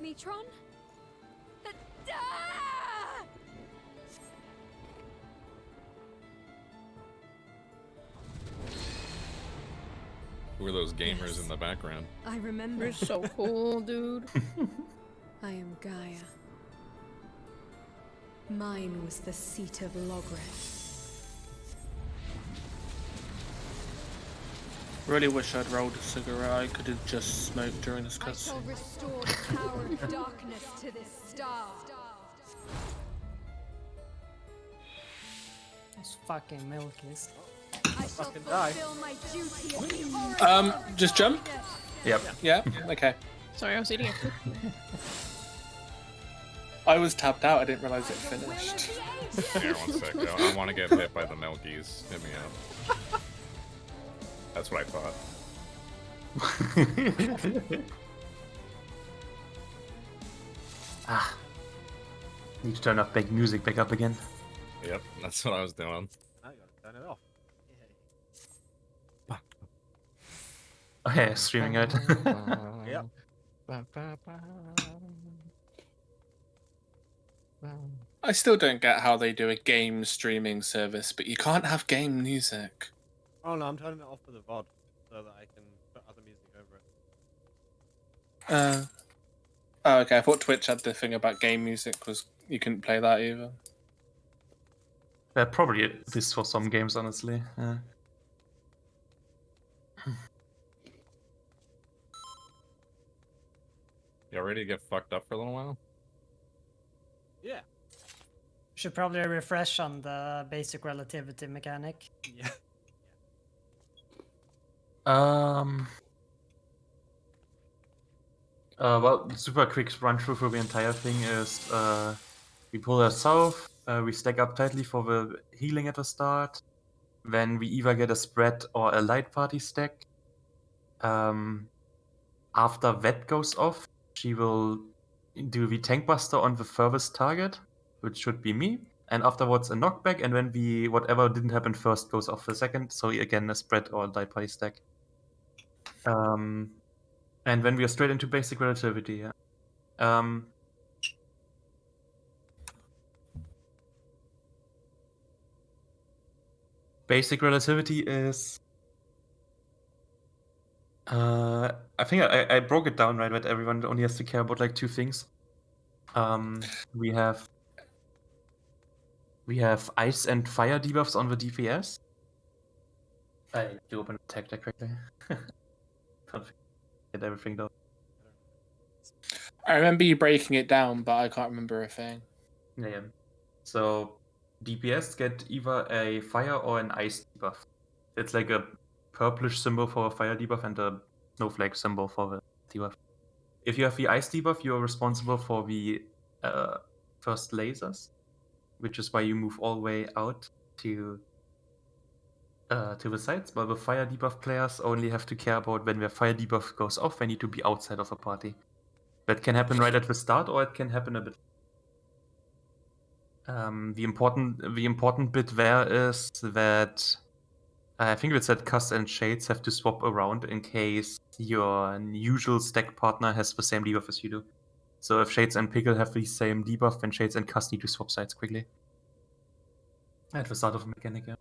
Metron? Ah! Who are those gamers Yes. in the background? I remember. You're so cool, dude. I am Gaia. Mine was the seat of Logreth. Really wish I'd rolled a cigarette. I could have just smoked during this I shall cutscene. restore the power of darkness to this star. Those fucking Milkies. I shall Fucking die. fulfill my duty as the oracle of Just jump? darkness. Yep. Yeah? Okay. Sorry, I was eating it. I was tapped out, I didn't realise it The will of finished. the Here, one sec. I want to get hit by the Milkies. Hit me up. That's what I thought. Need to turn off big music back up again. Yep, that's what I was doing. I gotta turn it off. Oh yeah, streaming out. Yep. I still don't get how they do a game streaming service, but you can't have game music. Oh no, I'm turning it off for the VOD so that I can put other music over it. Oh, okay. I thought Twitch had the thing about game music was you couldn't play that either. Probably this for some games, honestly. You ready to get fucked up for a little while? Yeah. Should probably refresh on the basic relativity mechanic. Yeah. Well, super quick run through for the entire thing is we pull our south, we stack up tightly for the healing at the start, then we either get a spread or a light party stack. After that goes off, she will do the tank buster on the furthest target, which should be me, and afterwards a knockback, and then whatever didn't happen first goes off the second, so again a spread or a light party stack. And then we are straight into basic relativity, yeah. Basic relativity is... I think I broke it down, right, but everyone only has to care about like two things. We have ice and fire debuffs on the DPS. I do open attack deck quickly. Can't get everything though. I remember you breaking it down, but I can't remember a thing. Yeah. So DPS get either a fire or an ice debuff. It's like a purplish symbol for a fire debuff and a snowflake symbol for the debuff. If you have the ice debuff, you are responsible for the first lasers, which is why you move all the way out to the sides. While the fire debuff players only have to care about when their fire debuff goes off, they need to be outside of a party. That can happen right at the start, or it can happen a bit. The important bit there is that I think it's that Cuss and Shades have to swap around in case your usual stack partner has the same debuff as you do. So if Shades and Pickle have the same debuff, then Shades and Cuss need to swap sides quickly. At the start of a mechanic, yeah.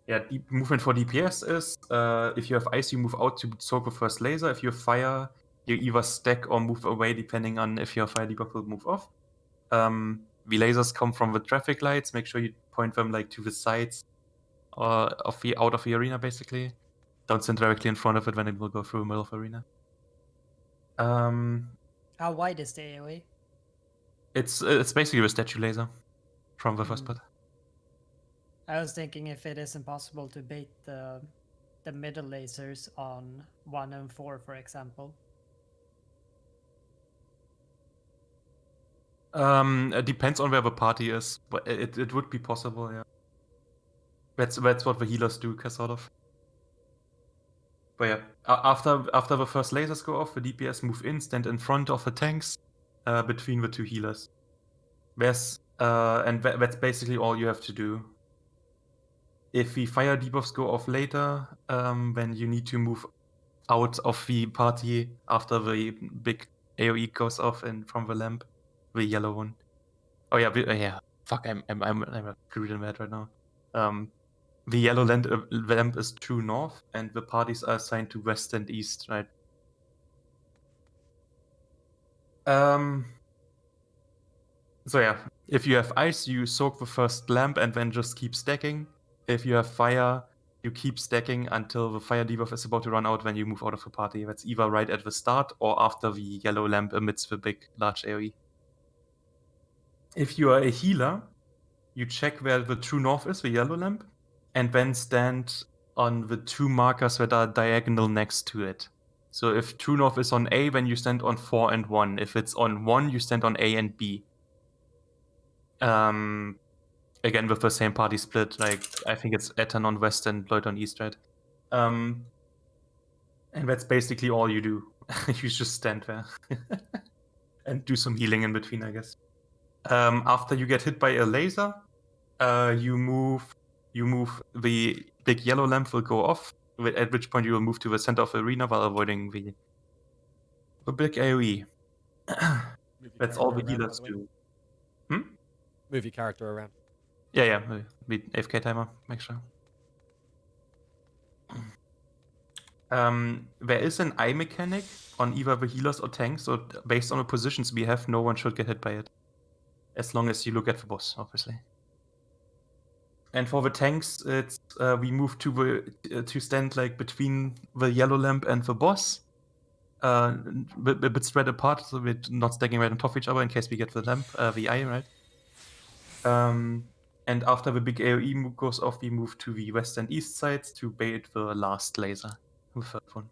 Yeah, movement for DPS is if you have ice, you move out to soak the first laser. If you have fire, you either stack or move away depending on if your fire debuff will move off. The lasers come from the traffic lights. Make sure you point them like to the sides out of the arena, basically. Don't stand directly in front of it when it will go through the middle of the arena. How wide is the AoE? It's basically a statue laser from the first part. I was thinking if it is impossible to bait the middle lasers on 1 and 4, for example. It depends on where the party is, but it would be possible, yeah. That's what the healers do, sort of. But yeah, after the first lasers go off, the DPS move in, stand in front of the tanks, between the two healers. That's basically all you have to do. If the fire debuffs go off later, then you need to move out of the party after the big AoE goes off from the lamp, the yellow one. Oh yeah, yeah. Fuck, I'm reading that right now. The yellow lamp is true north, and the parties are assigned to west and east, right? So yeah, if you have ice, you soak the first lamp and then just keep stacking. If you have fire, you keep stacking until the fire debuff is about to run out when you move out of the party. That's either right at the start or after the yellow lamp emits the big, large AoE. If you are a healer, you check where the true north is, the yellow lamp, and then stand on the 2 markers that are diagonal next to it. So if true north is on A, then you stand on 4 and 1. If it's on 1, you stand on A and B. Again, with the same party split, like I think it's Ethan on west and Lloyd on east, right? And that's basically all you do. You just stand there and do some healing in between, I guess. After you get hit by a laser, you move. The big yellow lamp will go off, at which point you will move to the center of the arena while avoiding the big AoE. That's all the healers do. Move your character around. Yeah, the AFK timer, make sure. There is an eye mechanic on either the healers or tanks, so based on the positions we have, no one should get hit by it. As long as you look at the boss, obviously. And for the tanks, it's we move to stand like between the yellow lamp and the boss, a bit spread apart, so we're not stacking right on top of each other in case we get the lamp, the eye, right? And after the big AoE goes off, we move to the west and east sides to bait the last laser, the third one.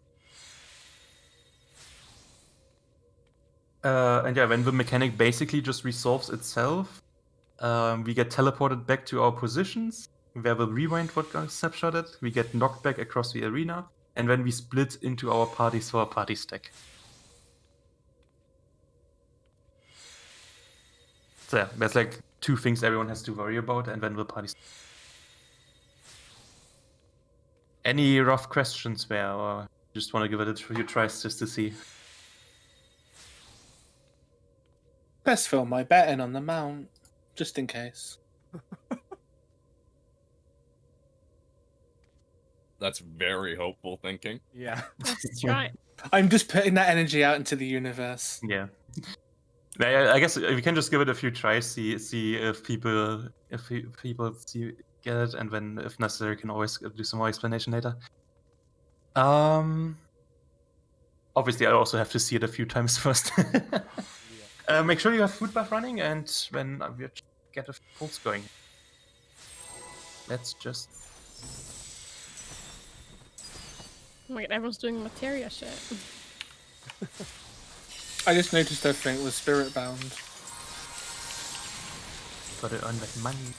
And yeah, when the mechanic basically just resolves itself, we get teleported back to our positions, where the rewind what got snapshotted, we get knocked back across the arena, and then we split into our parties for a party stack. So yeah, there's like 2 things everyone has to worry about, and then the party stack. Any rough questions there, or just want to give it a few tries just to see? Best fill my bet in on the mount, just in case. That's very hopeful thinking. Yeah. That's right. I'm just putting that energy out into the universe. Yeah. I guess we can just give it a few tries, see if people get it, and then if necessary, can always do some more explanation later. Obviously, I also have to see it a few times first. Make sure you have food buff running, and when we get a pulse going. Let's just. Oh my god, everyone's doing materia shit. I just noticed everything was spirit bound. Gotta earn that money.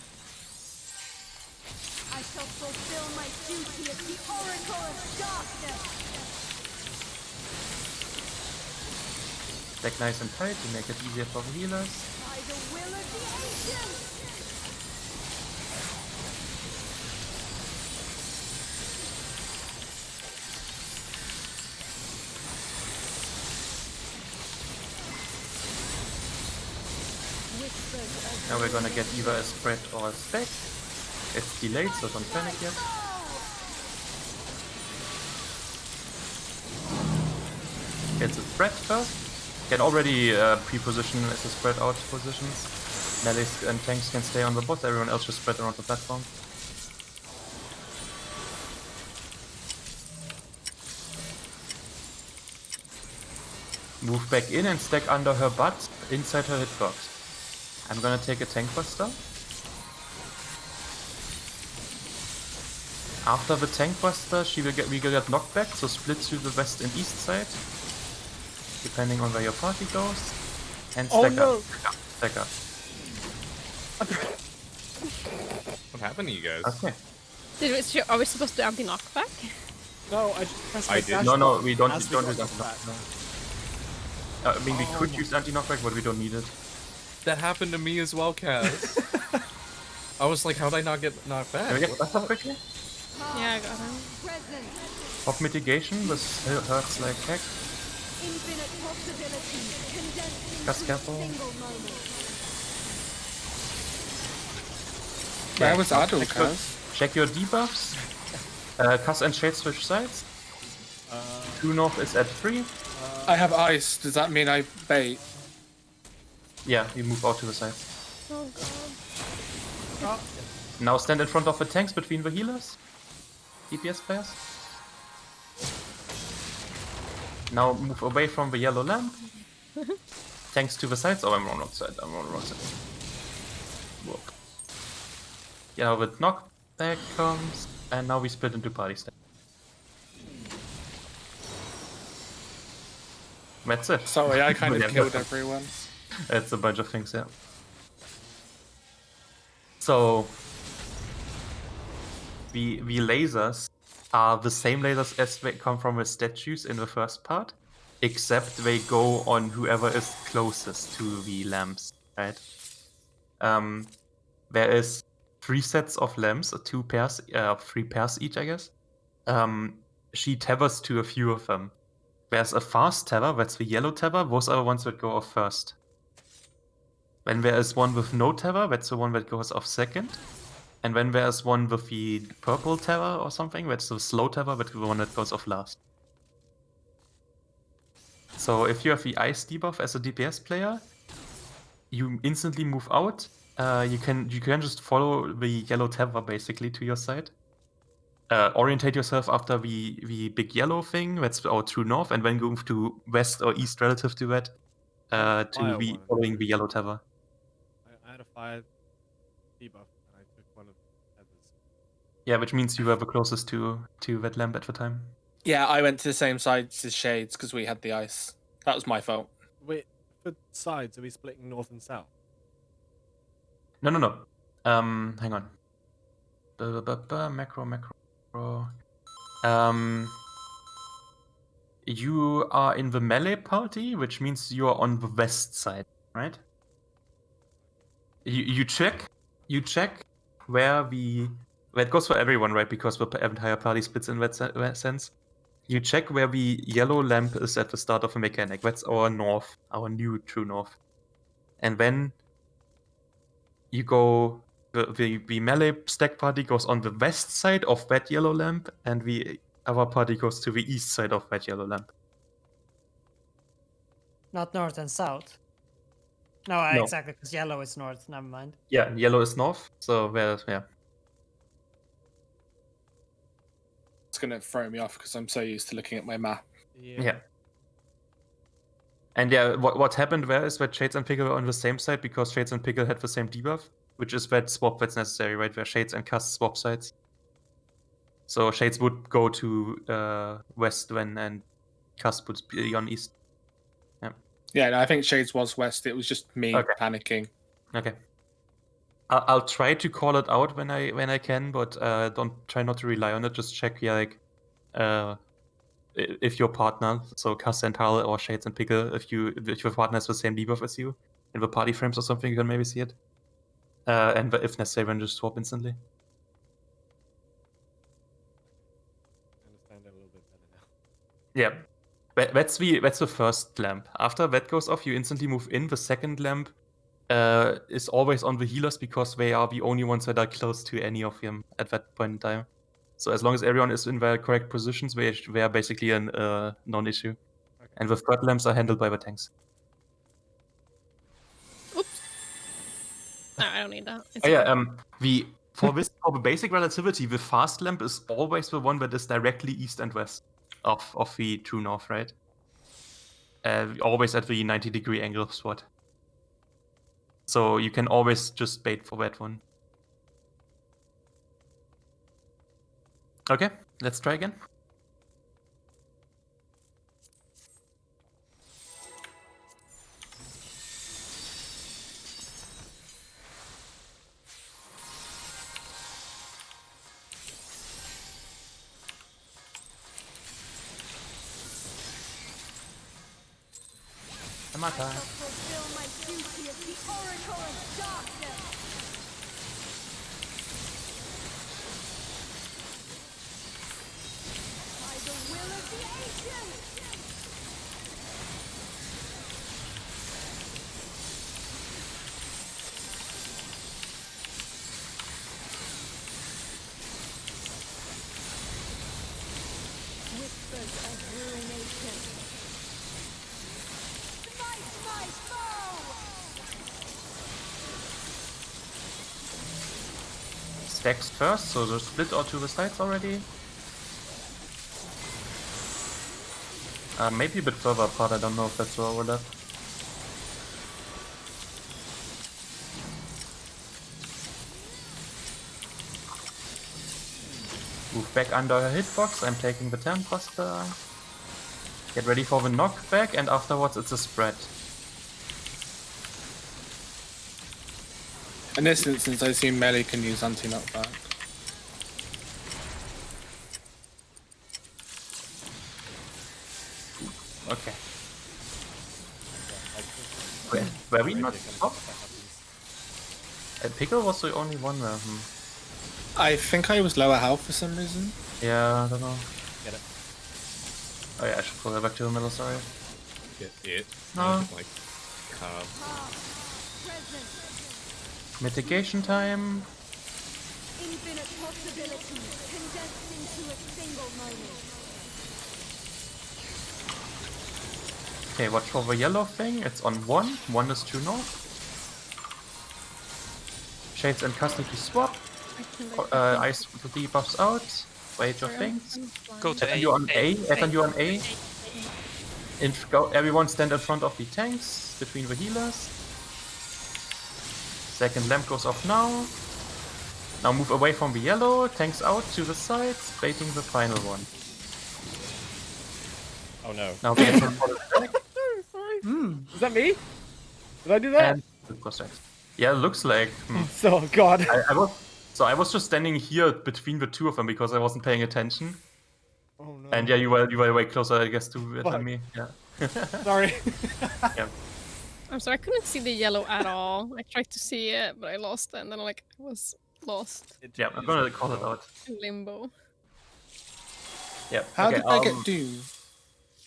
I shall fulfill my duty as the Oracle of Darkness. Stack nice and tight to make it easier for the healers. By the will of the ancients. Now we're gonna get either a spread or a stack. It's delayed, so don't panic yet. It's a spread first. Can already pre-position as a spread out positions. Melees and tanks can stay on the bot, everyone else just spread around the platform. Move back in and stack under her butt, inside her hitbox. I'm gonna take a tank buster. After the tank buster, we will get knocked back, so split to the west and east side, depending on where your party goes. And stack up. Stack up. What happened to you guys? Okay. Are we supposed to anti-knockback? No, I just pressed I my did. dash No, button we don't as do got anti-knockback. knockback. I mean, we could use anti-knockback, but we don't need it. That happened to me as well, Kaz. I was like, how'd I not get knocked back? Can we get buster quickly? Yeah, I got him. Present. Pop mitigation, this hurts like heck. Infinite possibilities. Cast careful. Single moment. Where was Adul, check your- Kaz? Check your debuffs. Cast and Shade switch sides. True North is at 3. I have ice. Does that mean I bait? Yeah, you move out to the side. Oh god. Oh, Now stand in front of the tanks between the healers. DPS players. Now move away from the yellow lamp. Tanks to the sides. Oh, I'm wrong side. I'm wrong side. Whoop. Yeah, with knockback comes, and now we split into party step. That's it. Sorry, I kind of Yeah, killed but- everyone. It's a bunch of things, yeah. So the lasers are the same lasers as they come from the statues in the first part, except they go on whoever is closest to the lamps, right? There is 3 sets of lamps, 2 pairs, 3 pairs each, I guess. She tethers to a few of them. There's a fast tether, that's the yellow tether. Those are the ones that go off first. When there is one with no tether, that's the one that goes off second. And when there is one with the purple tether or something, that's the slow tether, that's the one that goes off last. So if you have the ice debuff as a DPS player, you instantly move out. You can just follow the yellow tether basically to your side. Orientate yourself after the big yellow thing, that's our true north, and then move to west or east relative to that, to Fire the one. following the yellow tether. I had a fire debuff and I took one of the feathers. Yeah, which means you were the closest to that lamp at the time. Yeah, I went to the same side as Shades because we had the ice. That was my fault. Wait, for sides, are we splitting north and south? No. Hang on. Macro. You are in the melee party, which means you are on the west side, right? You check where that goes for everyone, right? Because the entire party splits in that sense. You check where the yellow lamp is at the start of a mechanic. That's our north, our new true north. And then you go, the melee stack party goes on the west side of that yellow lamp, and the other party goes to the east side of that yellow lamp. not north and south. No, No. exactly, because yellow is north. Never mind. Yeah, yellow is north, so yeah. It's going to throw me off because I'm so used to looking at my map. Yeah. And yeah, what happened there is that Shades and Pickle were on the same side because Shades and Pickle had the same debuff, which is that swap that's necessary, right? Where Shades and Cast swap sides. So Shades would go to west when, and Cast would be on east. Yeah, no, I think Shades was west. It was just me Okay. panicking. Okay. I'll try to call it out when I can, but don't try not to rely on it. Just check, if your partner, so Cass and Harl or Shades and Pickle, if your partner has the same debuff as you in the party frames or something, you can maybe see it. And if necessary, then just swap instantly. I understand it a little bit better now. Yeah. That's the first lamp. After that goes off, you instantly move in. The second lamp is always on the healers because they are the only ones that are close to any of them at that point in time. So as long as everyone is in their correct positions, they are basically a non-issue. Okay. And the third lamps are handled by the tanks. Oops. No, I don't need that. It's Oh yeah, fine. for the basic relativity, the fast lamp is always the one that is directly east and west of the true north, right? Always at the 90-degree angle spot. So you can always just bait for that one. Okay, let's try again. Amata. I shall fulfill my duty as the Oracle of Darkness. By the will of the ancients. stacks first, so the split or to the sides already. Maybe a bit further apart, I don't know if that's the overlap. Move back under her hitbox, I'm taking the Tembuster. Get ready for the knockback, and afterwards it's a spread. In this instance, I assume melee can use anti-knockback. Okay. Were we not top? Pickle was the only one there. I think I was lower health for some reason. Yeah, I don't know. Get it. Oh yeah, I should pull her back to the middle, sorry. Get it. No. Like, carve. Present. Mitigation time. Infinite possibilities condensed into a single moment. Okay, watch for the yellow thing. It's on 1. 1 is 2 north. Shades and Cast need to swap. Ice with the debuffs out. Wait your things. Go to Ethan, you on A. Ethan, you on A. Go. Everyone stand in front of the tanks, between the healers. Second lamp goes off now. Now move away from the yellow. Tanks out to the sides, baiting the final one. Oh no. Now we enter for the stack. Is that me? Did I do that? And yeah, looks like. Oh god. I was just standing here between the two of them because I wasn't paying attention. Oh no. And yeah, you were way closer, I guess, to it Fuck. than me. Yeah. Sorry. Yeah. I'm sorry, I couldn't see the yellow at all. I tried to see it, but I lost it, and then like I was lost Yeah, I'm gonna call it out. in limbo. Yeah. How okay, did I get Doom?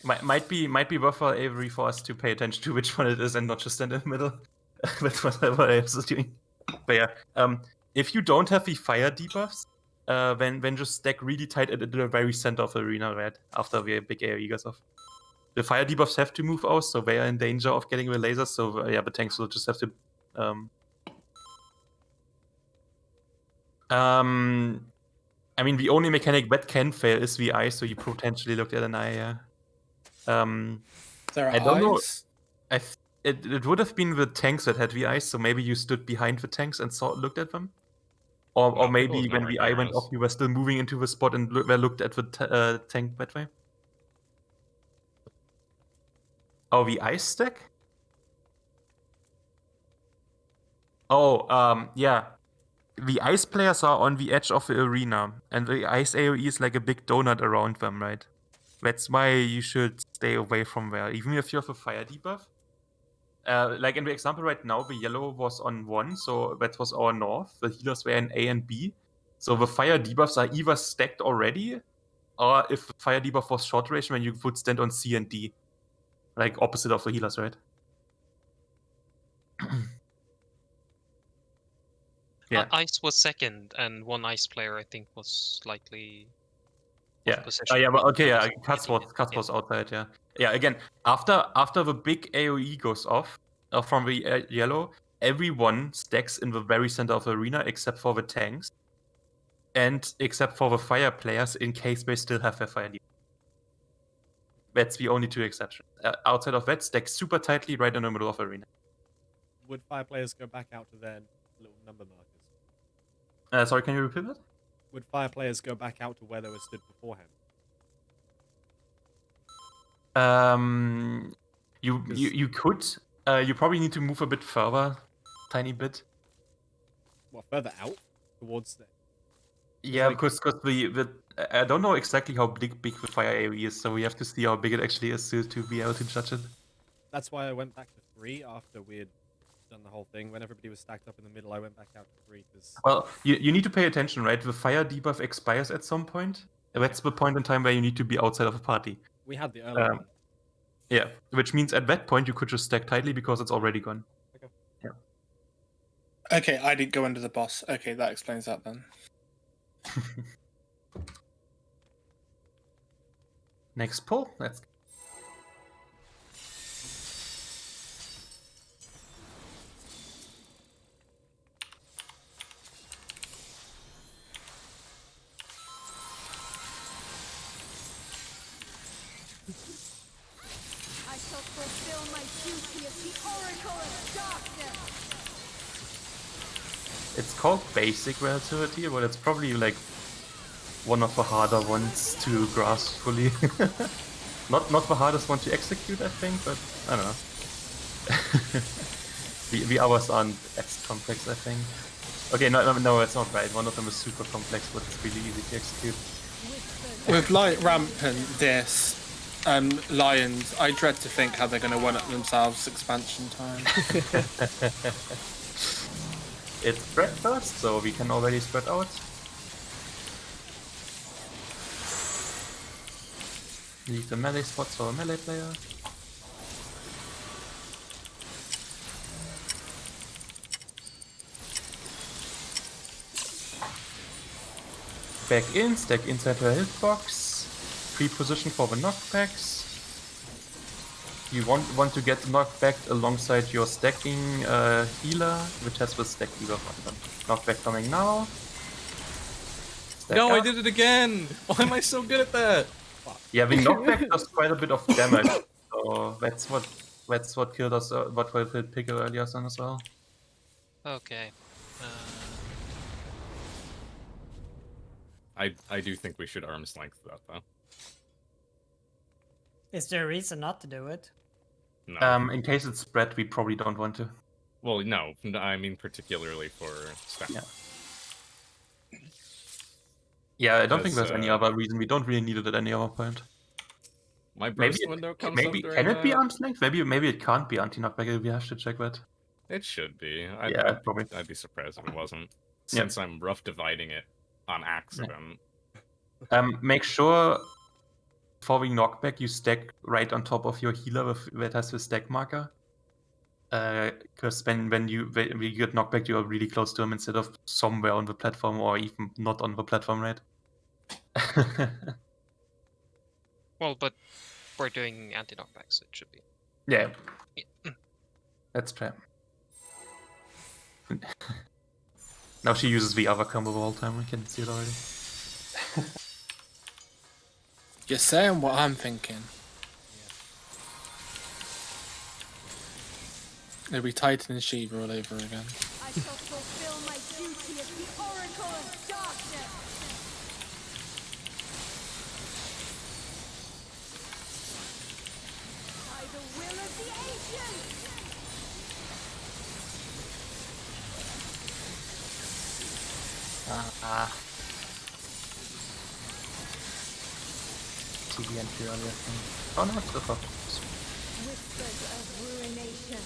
Might be worthwhile, Avery, for us to pay attention to which one it is and not just stand in the middle. That's what I was doing. But yeah, if you don't have the fire debuffs, then just stack really tight at the very center of the arena, right? After the big AoE goes off. The fire debuffs have to move out, so they are in danger of getting the lasers. So yeah, the tanks will just have to. I mean, the only mechanic that can fail is the eye, so you potentially looked at an eye. Yeah. There are I don't know. eyes? It would have been the tanks that had the eyes, so maybe you stood behind the tanks and looked at them, or No, maybe people when don't the eye went recognize. off, you were still moving into the spot and looked at the tank that way. Oh, the ice stack. Oh, yeah. The ice players are on the edge of the arena, and the ice AoE is like a big donut around them, right? That's why you should stay away from there, even if you have a fire debuff. Like in the example right now, the yellow was on 1, so that was our north. The healers were in A and B. So the fire debuffs are either stacked already, or if the fire debuff was short duration, then you would stand on C and D. Like opposite of the healers, right? Yeah. Ice was second, and one ice player I think was slightly. Yeah. Possession. Yeah. But okay. Yeah. Cuts Yeah. was outside. Yeah. Yeah. Again, after the big AOE goes off from the yellow, everyone stacks in the very center of the arena except for the tanks, and except for the fire players in case they still have their fire debuff. That's the only 2 exceptions. Outside of that, stack super tightly right in the middle of the arena. Would fire players go back out to their little number markers? Sorry, can you repeat that? Would fire players go back out to where they were stood beforehand? You could. You probably need to move a bit further, tiny bit. What, further out? Towards the... Yeah, like- because I don't know exactly how big the fire AoE is, so we have to see how big it actually is to be able to judge it. That's why I went back to 3 after we had done the whole thing. When everybody was stacked up in the middle, I went back out to 3 because... Well, you need to pay attention, right? The fire debuff expires at some point. That's the point in time where you need to be outside of a party. We had the early one. Yeah, which means at that point you could just stack tightly because it's already gone. Okay, I didn't go under the boss. Okay, that explains that then. Next pull. Let's. of darkness. It's called basic relativity, but it's probably like one of the harder ones to grasp fully. not the hardest one to execute, I think, but I don't know. the others aren't as complex, I think. Okay, no, it's not right. One of them is super complex, but it's really easy to execute. With Light Ramp and this, Lions, I dread to think how they're going to one-up themselves expansion time. It's spread first, so we can already spread out. Leave the melee spots for a melee player. Back in, stack inside her hitbox. Pre-position for the knockbacks. You want to get knockback alongside your stacking healer, which has the stack healer button. Knockback coming now. Stack No, I up. did it again! Why am I so good at that? Yeah, the knockback does quite a bit of damage, so that's what killed us. What killed Pickle earlier on as well. Okay. I do think we should arm's length that though. Is there a reason not to do it? No. In case it's spread, we probably don't want to. Well, no. I mean particularly for staff. Yeah. Yeah, I don't think Because, there's any other reason. We don't really need it at any other point. My Maybe burst window comes up during can it be that? arm's length? Maybe it can't be anti-knockback. We have to check that. It should be. Yeah, probably. I'd be surprised if it wasn't. Since I'm rough dividing it on accident. Make sure for the knockback you stack right on top of your healer that has the stack marker. Because when you get knockback, you are really close to him instead of somewhere on the platform or even not on the platform, right? Well, but we're doing anti-knockback, so it should be. Yeah, Yeah. that's true. Now she uses the other combo all the time. I can see it already. You're saying what I'm thinking. It'll be Titan and Shiva all over again. I shall fulfill my duty as the Oracle of Darkness. By the will of the ancients. See the entry earlier. Oh no, it's the top. Whispers of ruination.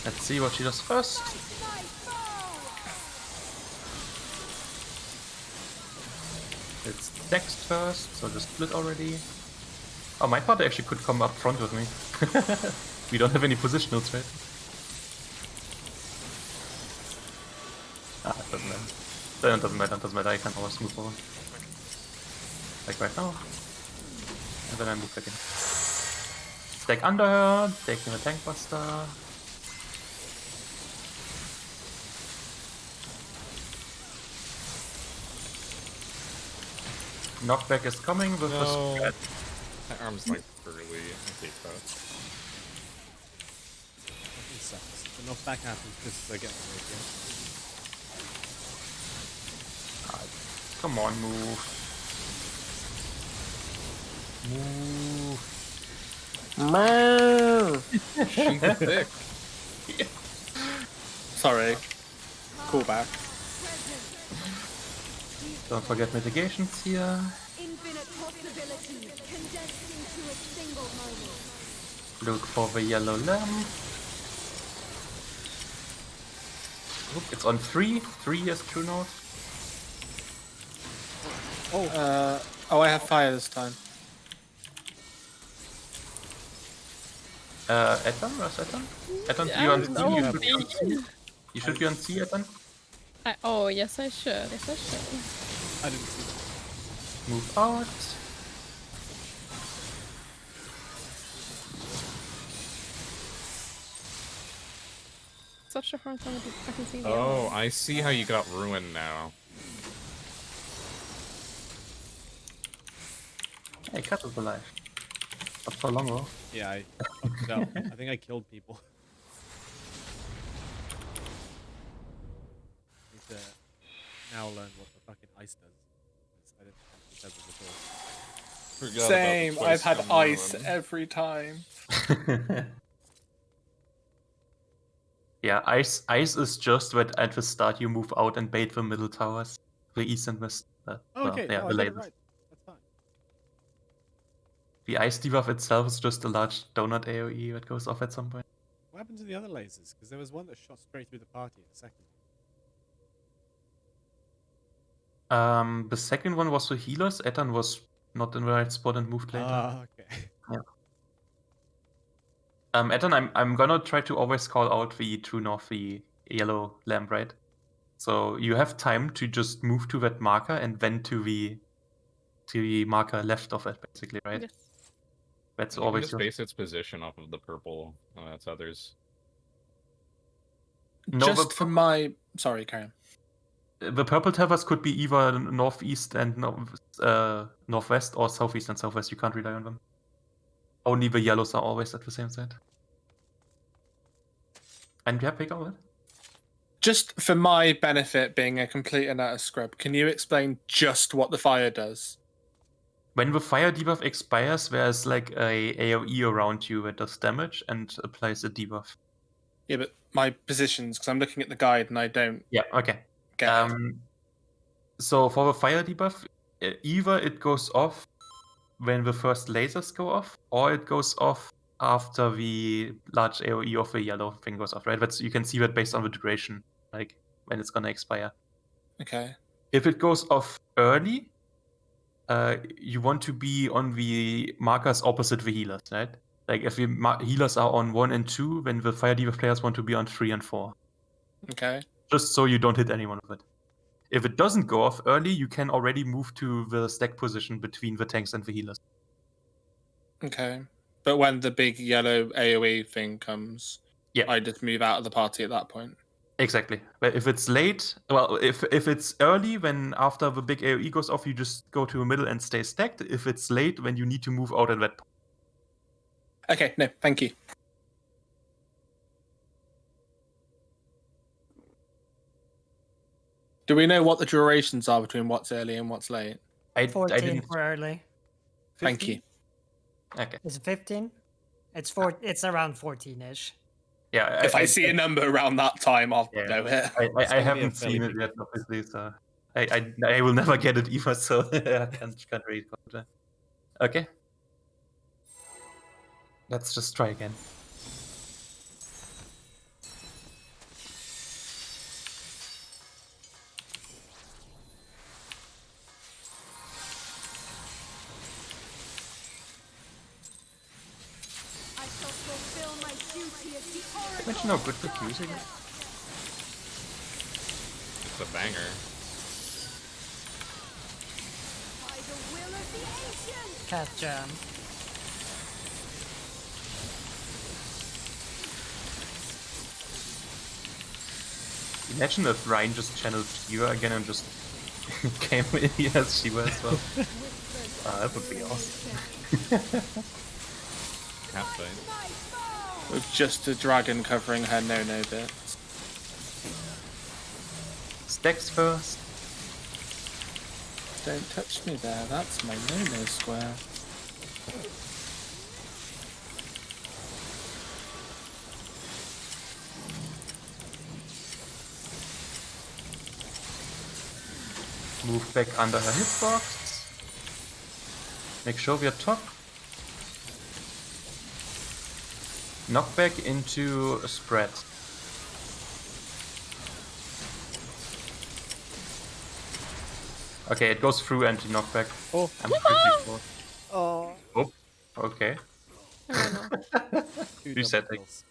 Let's see what she does first. Fight my foe. It's text first, so just split already. Oh, my party actually could come up front with me. We don't have any positionals, right? Ah, it doesn't matter. It doesn't matter, I can always move forward. Like right now. And then I move back in. Stack under her, taking a tank buster. Knockback is coming with the No. spread. My arm's like early. I hate that. Fucking sucks. The knockback happens because they're getting away again. Come on, move. Move. She's thick. Sorry. Callback. Don't forget mitigations here. Infinite possibilities condensed into a single moment. Look for the yellow lamp. Oop, it's on 3. 3 is true note. Oh, I have fire this time. Ethan? Where's Ethan? Ethan, you on C? You should be on C. You should be on C, Ethan. Oh, yes, I should. Yes, I should. I didn't see that. Move out. Such a hard time to fucking see the Oh, yellow. I see how you got ruined now. Hey, Cat is alive. Not for long though. Yeah, I fucked it up. I think I killed people. now learned what the fucking ice does. 'Cause I didn't think it said it before. Forgot about Same. the I've had twice ice on. every time. Yeah, ice is just when at the start you move out and bait the middle towers, the east and west. Oh, Well, okay, yeah, no, the I got it lasers. right. That's fine. The ice debuff itself is just a large donut AoE that goes off at some point. What happened to the other lasers? Because there was one that shot straight through the party in the second one. The second one was for healers. Ethan was not in the right spot and moved later. Ah, okay. Ethan, I'm gonna try to always call out the true north, the yellow lamp, right? So you have time to just move to that marker and then to the marker left of it, basically, right? Yes. That's You can always just your... base its position off of the purple. Oh, that's others. No, Just for my. Sorry, Karen. the purple towers could be either northeast and northwest or southeast and southwest. You can't rely on them. Only the yellows are always at the same side. And yeah, pick on it. Just for my benefit, being a complete and utter scrub, can you explain just what the fire does? When the fire debuff expires, there's like a AoE around you that does damage and applies a debuff. Yeah, but my positions, because I'm looking at the guide and I don't Yeah, okay. get it. So for the fire debuff, either it goes off when the first lasers go off, or it goes off after the large AoE of the yellow thing goes off, right? That's, you can see that based on the duration, like when it's gonna expire. Okay. If it goes off early, you want to be on the markers opposite the healers, right? Like if the healers are on 1 and 2, then the fire debuff players want to be on 3 and 4. Okay. Just so you don't hit any one of it. If it doesn't go off early, you can already move to the stack position between the tanks and the healers. Okay. But when the big yellow AoE thing comes, Yeah. I just move out of the party at that point. Exactly. But if it's late, well, if it's early, when after the big AoE goes off, you just go to the middle and stay stacked. If it's late, when you need to move out at that point. Okay, no, thank you. Do we know what the durations are between what's early and what's late? I 14 didn't. for early. Thank you. Okay. Is it 15? It's It's around 14-ish. Yeah. If I see a number around that time, I'll Yeah. know it. I gonna be a haven't fairly seen it big yet, difference. obviously. So I will never get it either. So I can't really comment that. Okay. Let's just try again. I shall fulfill my duty as the oracle. Imagine how good the music is. It's a banger. By the will of the ancients. Cat jam. Imagine if Ryan just channeled Shiva again and just came in here as Shiva as well. That would be awesome. Half fight. My foe. With just a dragon covering her no-no bits. Stacks first. Don't touch me there, that's my no-no square. Move back under her hitbox. Make sure we are top. Knock back into a spread. Okay, it goes through anti-knockback. Oh. I'm pretty sure. Oh. Oh, okay. Two Reset double it. kills.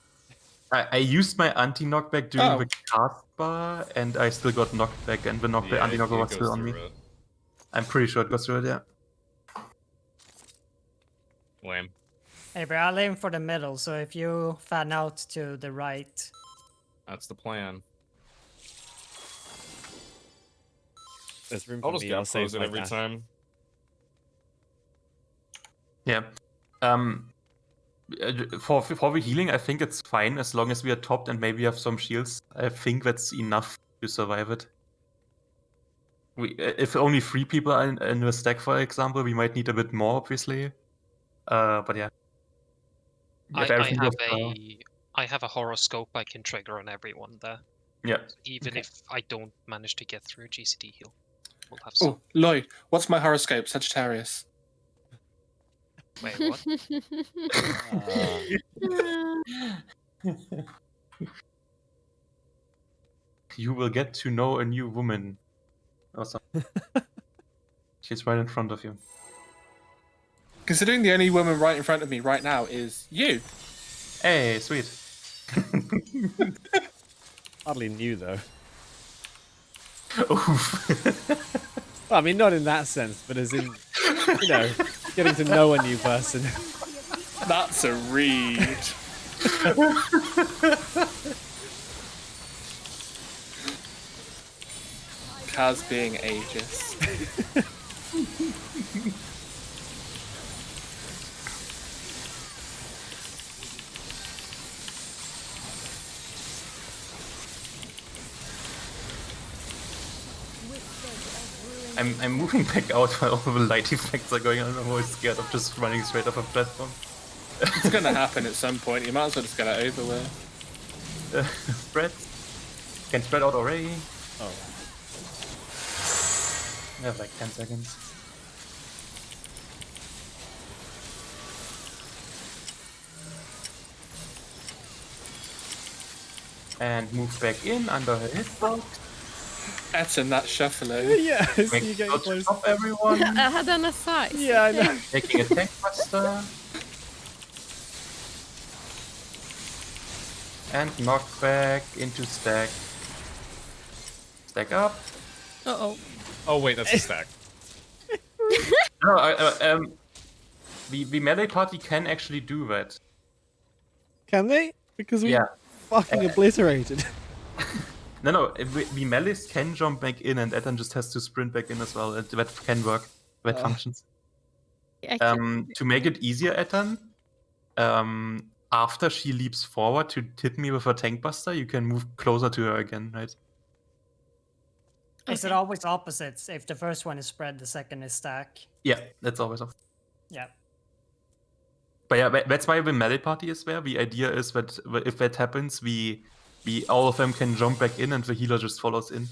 I used my anti-knockback during Oh. the cast bar, and I still got knocked back, and the knockback anti-knockback was it still goes on me. through it. I'm pretty sure it goes through it, yeah. Lame. Hey, bro, I'll aim for the middle, so if you fan out to the right, That's the plan. There's room I'll for just me. I'll gap save close it my every dash. time. Yeah. For the healing, I think it's fine as long as we are topped and maybe have some shields. I think that's enough to survive it. If only 3 people are in the stack, for example, we might need a bit more, obviously. But yeah. If everything goes well. I have a horoscope I can trigger on everyone there. Yeah. Even if I don't manage to get through GCD heal, we'll have Oh, some. Lloyd, what's my horoscope? Sagittarius. Wait, what? You will get to know a new woman. Awesome. She's right in front of you. Considering the only woman right in front of me right now is you. Hey, sweet. Hardly new though. Oof. Well, I mean, not in that sense, but as in, you know, getting to know a new person. That's a read. Kaz being ageist. I'm moving back out while all the light effects are going on. I'm always scared of just running straight off a platform. It's gonna happen at some point. You might as well just get it over with. Spread. Can spread out already. Oh. I have like 10 seconds. And move back in under her hitbox. Etten, that shuffling. Yeah, I see Make you getting sure to close. stop everyone. I had an aside. Yeah, I know. Taking a tank buster. And knockback into stack. Stack up. Uh-oh. Oh wait, that's a stack. No, the melee party can actually do that. Can they? Because we Yeah. fucking obliterated. No, the melees can jump back in, and Ethan just has to sprint back in as well. That can work. That functions. I can- To make it easier, Ethan, after she leaps forward to hit me with a tank buster, you can move closer to her again, right? Is it Okay. always opposites? If the first one is spread, the second is stack. Yeah, that's always off. Yeah. But yeah, that's why the melee party is there. The idea is that if that happens, we all of them can jump back in and the healer just follows in.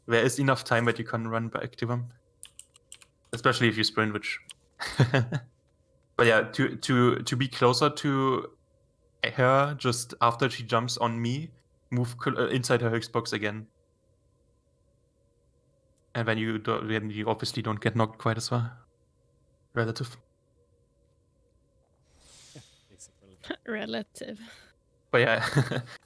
There is enough time that you can run back to them. Especially if you sprint, which... But yeah, to be closer to her just after she jumps on me, move inside her Xbox again. And then you obviously don't get knocked quite as well. Relative. Relative. But yeah,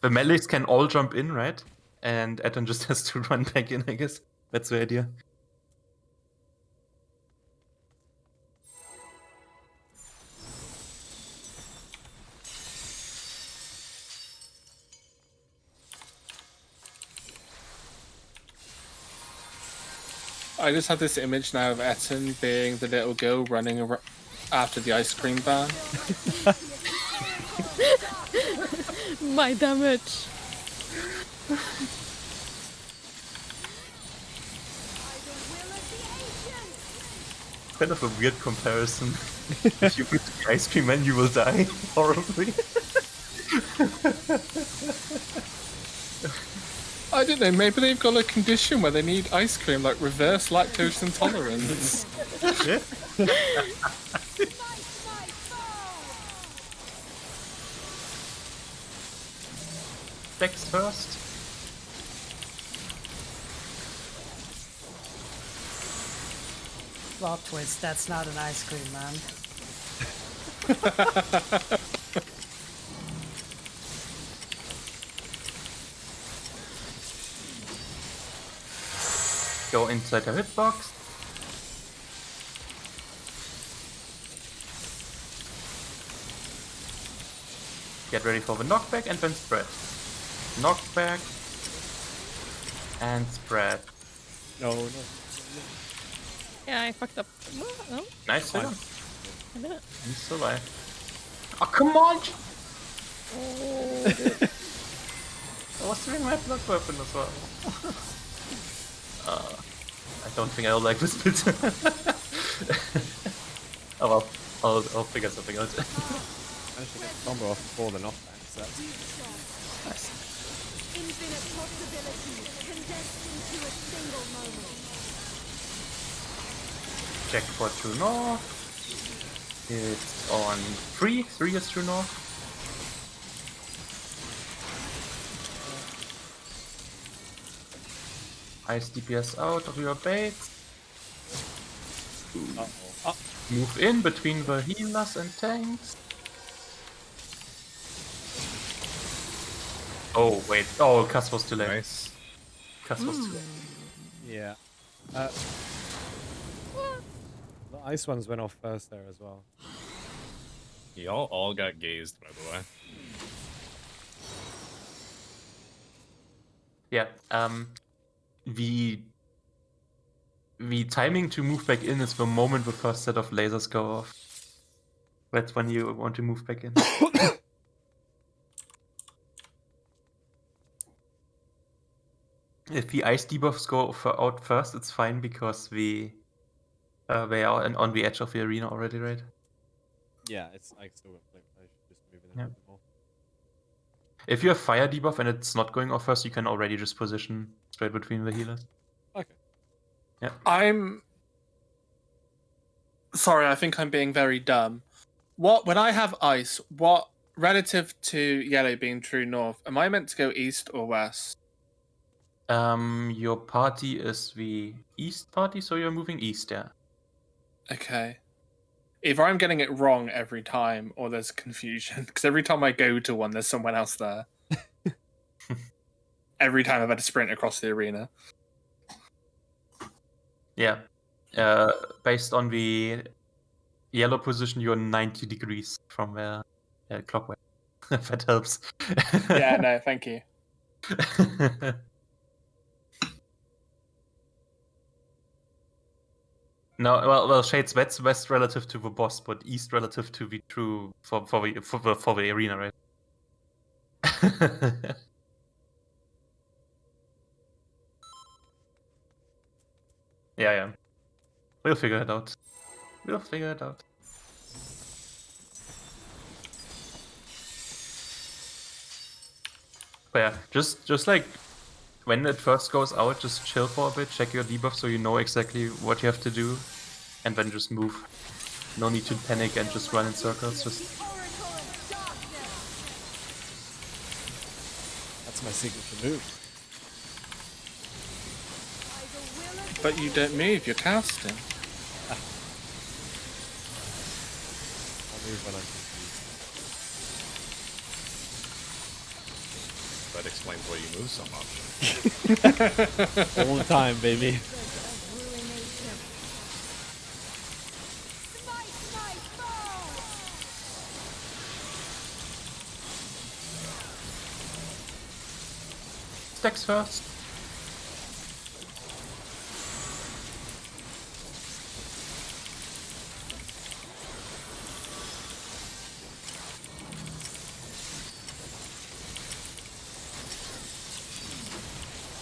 the melees can all jump in, right? And Ethan just has to run back in, I guess. That's the idea. I just have this image now of Etten being the little girl running after the ice cream van. My damage. Kind of a weird comparison. If you put the ice cream man, you will die horribly. I don't know, maybe they've got a condition where they need ice cream, like reverse lactose intolerance. Dex first. Plot twist, that's not an ice cream, man. Go inside the hitbox. Get ready for the knockback and then spread. Knockback and spread. No, no. Yeah, I fucked up. No, Nice hit. I didn't. You survive. Oh, come on! I was doing my blood weapon as well. don't think I'll like this bit. Oh well, I'll figure something out. Managed to get the combo off before the knockback, so that's Infinite possibilities condensed into a single moment. Check for true north. It's on 3. 3 is true north. Ice DPS out of your bait. Move in between the healers and tanks. Oh wait, oh Cass was too late. Nice. Cass was too late. yeah. The ice ones went off first there as well. Y'all all got gazed, by the way. Yeah, the timing to move back in is the moment the first set of lasers go off. That's when you want to move back in. If the ice debuffs go out first, it's fine because they are on the edge of the arena already, right? Yeah, it's I still got flip. I should just move it in Yeah. a bit more. If you have fire debuff and it's not going off first, you can already just position straight between the healers. Okay. I'm sorry, I think I'm being very dumb. When I have ice, what relative to yellow being true north, am I meant to go east or west? Your party is the east party, so you're moving east, yeah. Okay. Either I'm getting it wrong every time or there's confusion, because every time I go to one, there's someone else there. Every time I've had to sprint across the arena. Yeah. Based on the yellow position, you're 90 degrees from where clockwise. If that helps. Yeah, no, thank you. No, well, Shades, that's west relative to the boss, but east relative to the true for the arena, right? Yeah. We'll figure it out. We'll figure it out. But yeah, just like when it first goes out, just chill for a bit, check your debuff so you know exactly what you have to do, and then just move. No need to panic and just run in circles. Just That's my signature move. But you don't move, you're casting. I'll move when I'm confused. That explains why you move so much. All the time, baby. stacks first.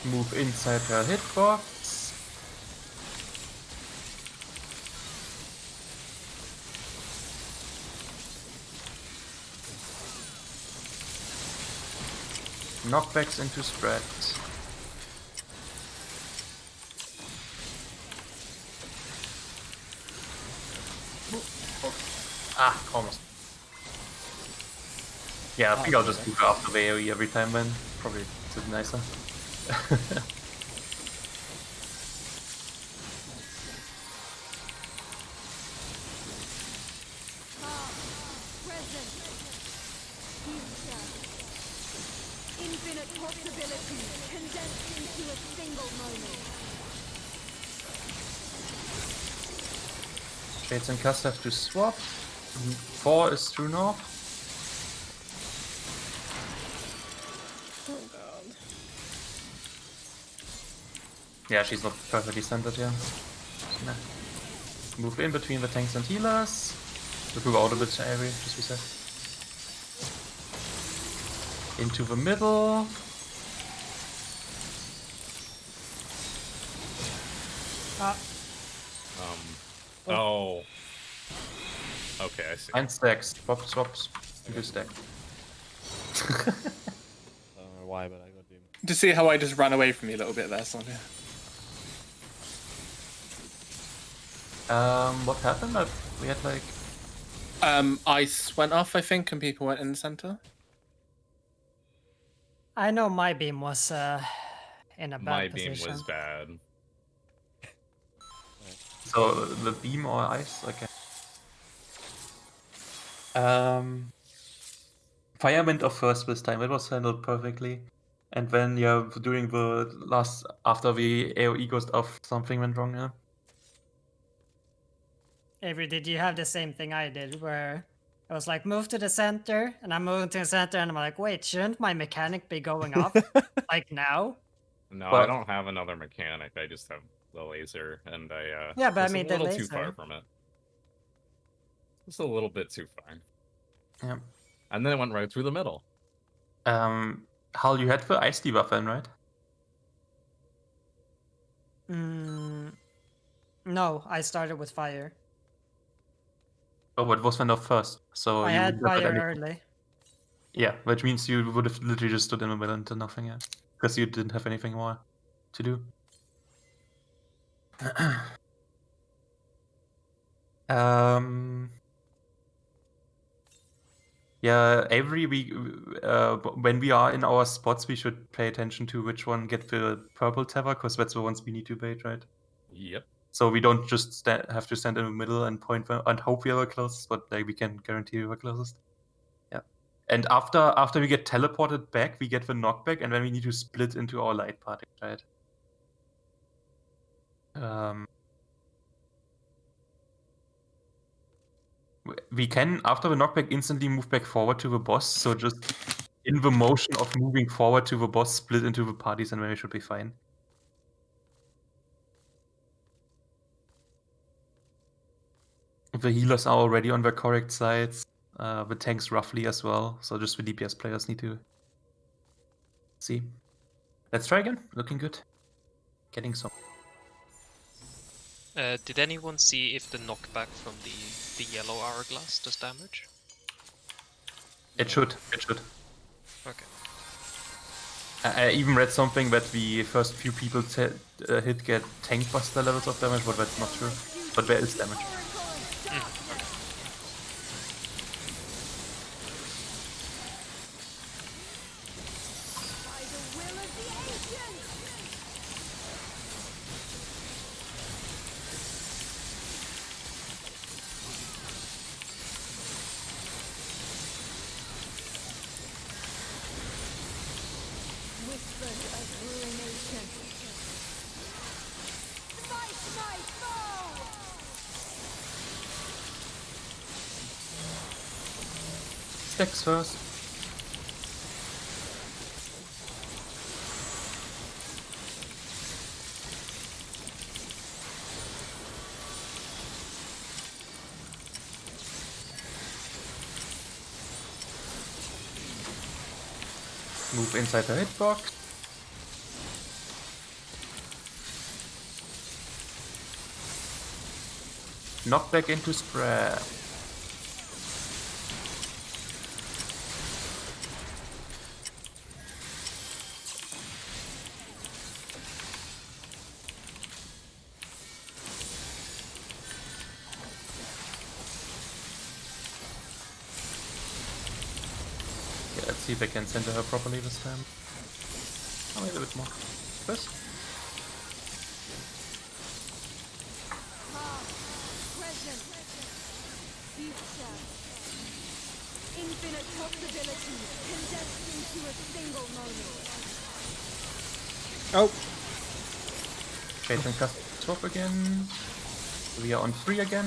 Move inside her hitbox. Knockbacks into spread. Ah, almost. Yeah, I think I'll just move after the AoE every time then. Probably a bit nicer. Present. Future. Infinite possibilities condensed into a single moment. Shades and Cast have to swap. 4 is true north. Oh god. Yeah, she's not perfectly centered here. Nah. Move in between the tanks and healers. Just move out a bit, Avery, just reset. Into the middle. Ah, Oh. Okay, I see. And stacks. Swaps. You stack. I don't know why, but I got doomed. To see how I just ran away from you a little bit there, Sonia. What happened? We had like... Ice went off, I think, and people went in the center. I know my beam was in a bad My position. beam was bad. So the beam or ice? Okay. Fire went off first this time. It was handled perfectly. And then, yeah, during the last... After the AoE goes off, something went wrong, yeah. Avery, did you have the same thing I did, where I was like, move to the center, and I'm moving to the center, and I'm like, wait, shouldn't my mechanic be going off like now? No, Well- I don't have another mechanic. I just have the laser, and I Yeah, but I was mean a the little too far laser. from it. Just a little bit too far. Yeah. And then it went right through the middle. Hal, you had the ice debuff then, right? No, I started with fire. Oh, but it was went off first. So I you had wouldn't have fire any- early. Yeah, which means you would have literally just stood in the middle and done nothing, yeah. Because you didn't have anything more to do. Yeah, Avery, when we are in our spots, we should pay attention to which one get the purple tether, because that's the ones we need to bait, right? Yep. So we don't just have to stand in the middle and point and hope we are the closest, but like we can guarantee we are closest. Yeah. And after we get teleported back, we get the knockback, and then we need to split into our light party, right? We can, after the knockback, instantly move back forward to the boss. So just in the motion of moving forward to the boss, split into the parties, and then we should be fine. The healers are already on the correct sides. The tanks roughly as well. So just the DPS players need to see. Let's try again. Looking good. Getting some. Did anyone see if the knockback from the yellow hourglass does damage? It should. Okay. I even read something that the first few people hit get tank buster levels of damage, but that's not true. But there is damage. By the will of the ancients! Whispers of ruination. Smite my foe! Stacks first. Move inside the hitbox. Knock back into spread. Yeah, let's see if I can center her properly this time. Oh, maybe a bit more. First. Present. Future. Infinite possibilities condensed into a single moment. Oh, Shades and cast swap again. We are on 3 again.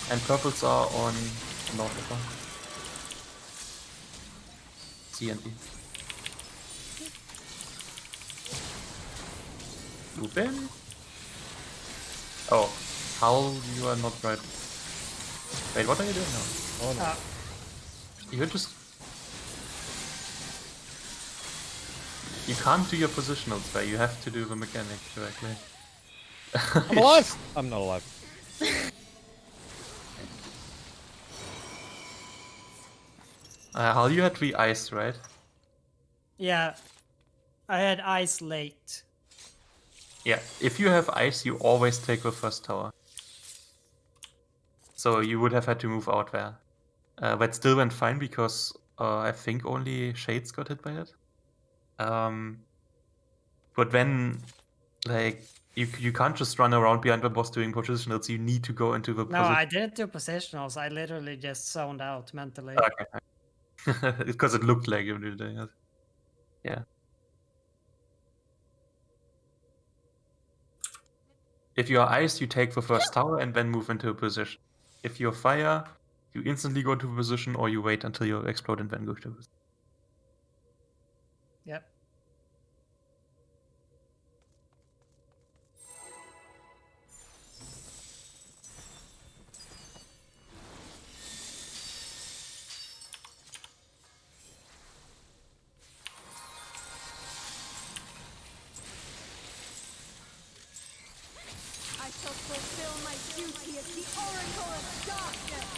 And purples are on North. C and E. Loop in. Oh, Hal, you are not right. Wait, what are you doing now? Oh no. You're just... You can't do your positional spell, you have to do the mechanic correctly. I'm alive! I'm not alive. Hal, you had 3 ice, right? Yeah, I had ice late. Yeah, if you have ice, you always take the first tower. So you would have had to move out there. But still went fine because I think only Shades got hit by it. But then, like, you can't just run around behind the boss doing positionals. You need to go into the No, I didn't do positionals. I literally just zoned out mentally. Okay. Because it looked like you were doing it. Yeah. If you're ice, you take the first tower and then move into a position. If you're fire, you instantly go to a position or you wait until you explode and then go to a position. Yep. I shall fulfill my duty as the Oracle of Darkness.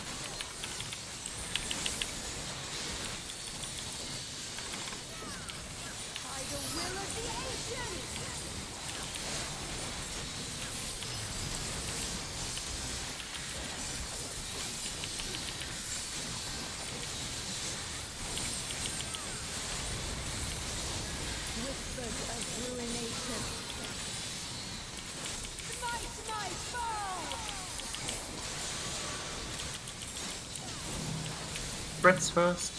By the will of the ancients. Whispers of ruination. Smite my foe! Threats first.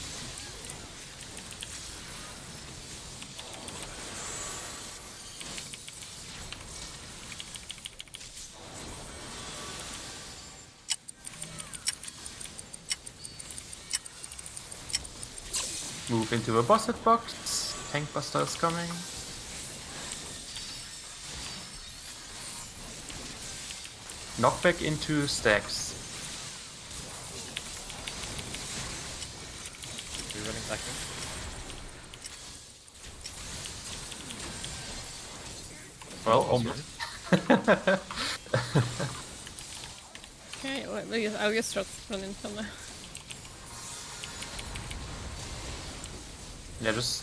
Move into a boss hitbox. Tank Buster is coming. Knockback into stacks. Are you running back in? Well, Almost. Okay, well, I'll just run in from there. Yeah, just...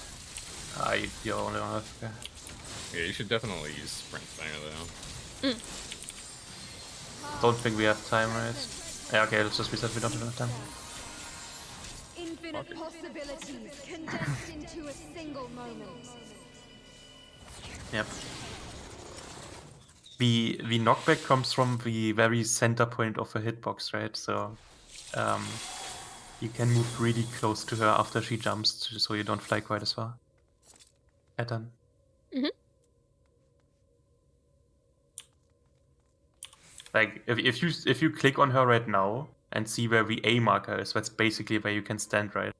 you're only on Earth. Okay. Yeah, you should definitely use Sprint Banger though. Don't think we have time, right? Yeah, okay, let's just reset. We don't have enough time. Infinite possibilities condensed into a single moment. Yep. The knockback comes from the very center point of a hitbox, right? So you can move really close to her after she jumps, so you don't fly quite as far. Pattern. Like if you click on her right now and see where the A marker is, that's basically where you can stand, right?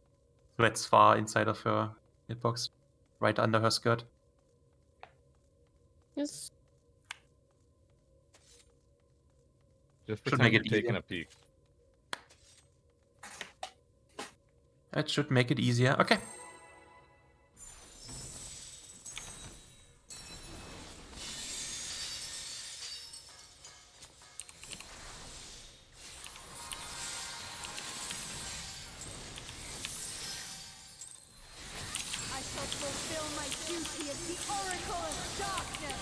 So that's far inside of her hitbox, right under her skirt. Yes. Just Should pretend make you're it taking easier. a peek. That should make it easier. Okay. I shall fulfill my duty as the Oracle of Darkness.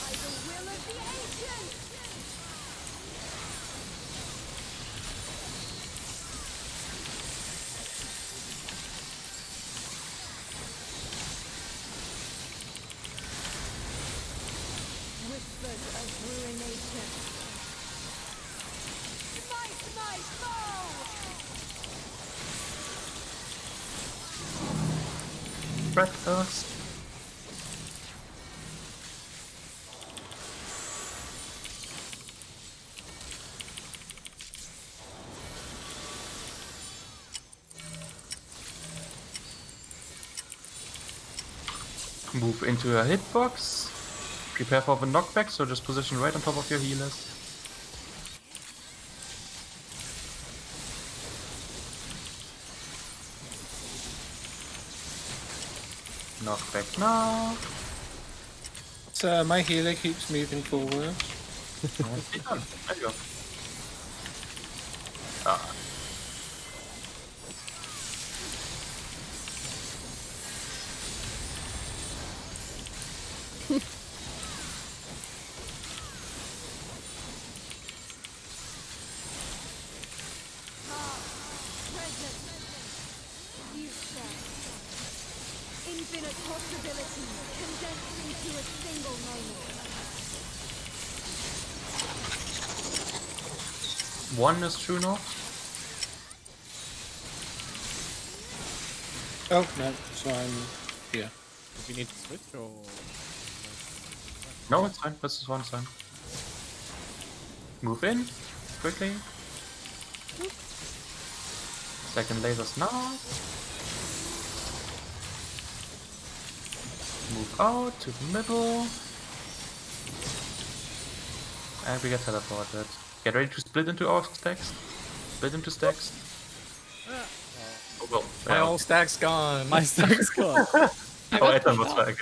By the will of the ancients. Whispers of ruination. Smite my foe! Breath first. Move into a hitbox. Prepare for the knockback, so just position right on top of your healers. Knockback now. So my healer keeps moving forward. There you go. Ah. Infinite possibilities condensed into a single moment. One is true now. Oh no, so I'm here. Do we need to switch or? No, it's fine. This is one time. Move in quickly. Second lasers now. Move out to the middle. And we get teleported. Get ready to split into our stacks. Split into stacks. Oh, well, My whole stack's gone. My stack's gone. Oh, Ethan was back.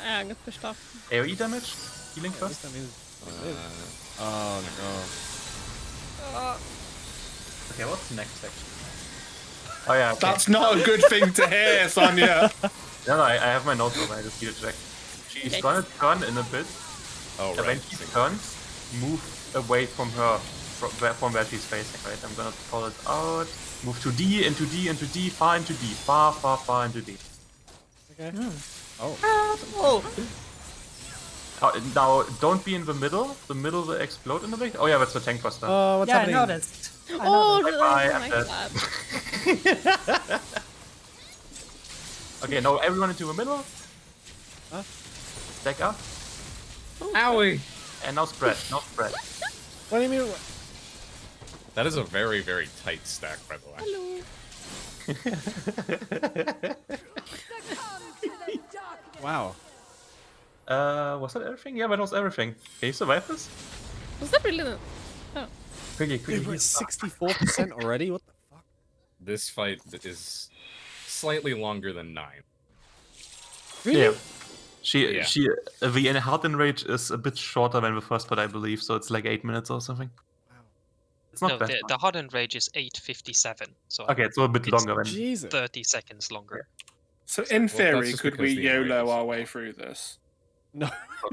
I got pushed off. AoE damage? Healing At first? least that means oh no. Okay, what's the next section? Oh yeah, okay. That's not a good thing to hear, Sonia. No, I have my notes over. I just need to check. She's gonna turn in a bit. Oh, And right. when she turns, move away from her, from where she's facing, right? I'm gonna pull it out. Move to D, into D, into D, far into D. Far, far, far into D. Okay. Oh. Now, don't be in the middle. The middle will explode in a bit. Oh yeah, that's the tank buster. Oh, what's Yeah, I happening? noticed. Oh, Bye, I I'm like dead. that. Okay, now everyone into the middle. Huh? Stack up. Owie! And now spread. Now spread. What do you mean? That is a very, very tight stack, by the way. Wow. Was that everything? Yeah, that was everything. Can you survive this? Was that really the... Oh. Quickly, Dude, quickly. we're at 64% already? What the fuck? This fight is slightly longer than 9. Really? Yeah. Yeah. The Heart Enrage is a bit shorter than the first part, I believe, so it's like 8 minutes or something. Wow. It's not No, bad. the hardened rage is 8:57, so Okay, it's a bit It's longer than. Jesus. 30 seconds longer. So in that's theory, just could we because the enrage YOLO is our so way long. through this? No.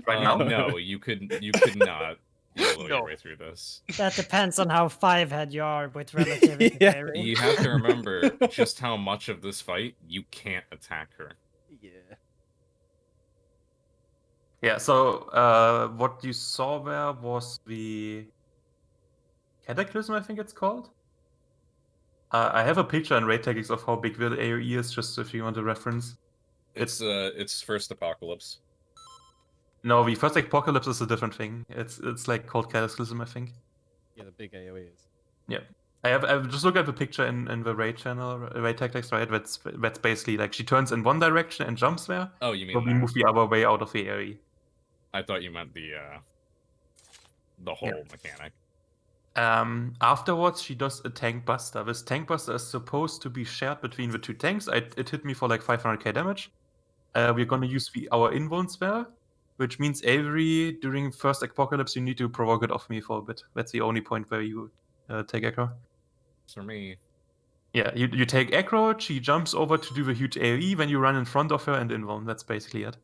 Right now? No, you could not YOLO No. your way through this. That depends on how five-head you are with relativity Yeah. theory. You have to remember just how much of this fight you can't attack her. Yeah. Yeah, so what you saw there was the Cataclysm, I think it's called. I have a picture in Raid Tactics of how big the AoE is, just if you want a reference. It's first apocalypse. No, the first Apocalypse is a different thing. It's like called Cataclysm, I think. Yeah, the big AoE is. I've just looked at the picture in the Raid channel, Raid Tactics, right? That's basically like she turns in one direction and jumps there, Oh, you mean but we that. move the other way out of the AoE. I thought you meant the whole mechanic. Afterwards, she does a tank buster. This tank buster is supposed to be shared between the two tanks. It hit me for like 500k damage. We're gonna use our invuln spell, which means during first apocalypse you need to provoke it off me for a bit. That's the only point where you take aggro. For me, Yeah, you take aggro. She jumps over to do the huge AoE. When you run in front of her and invuln, that's basically it.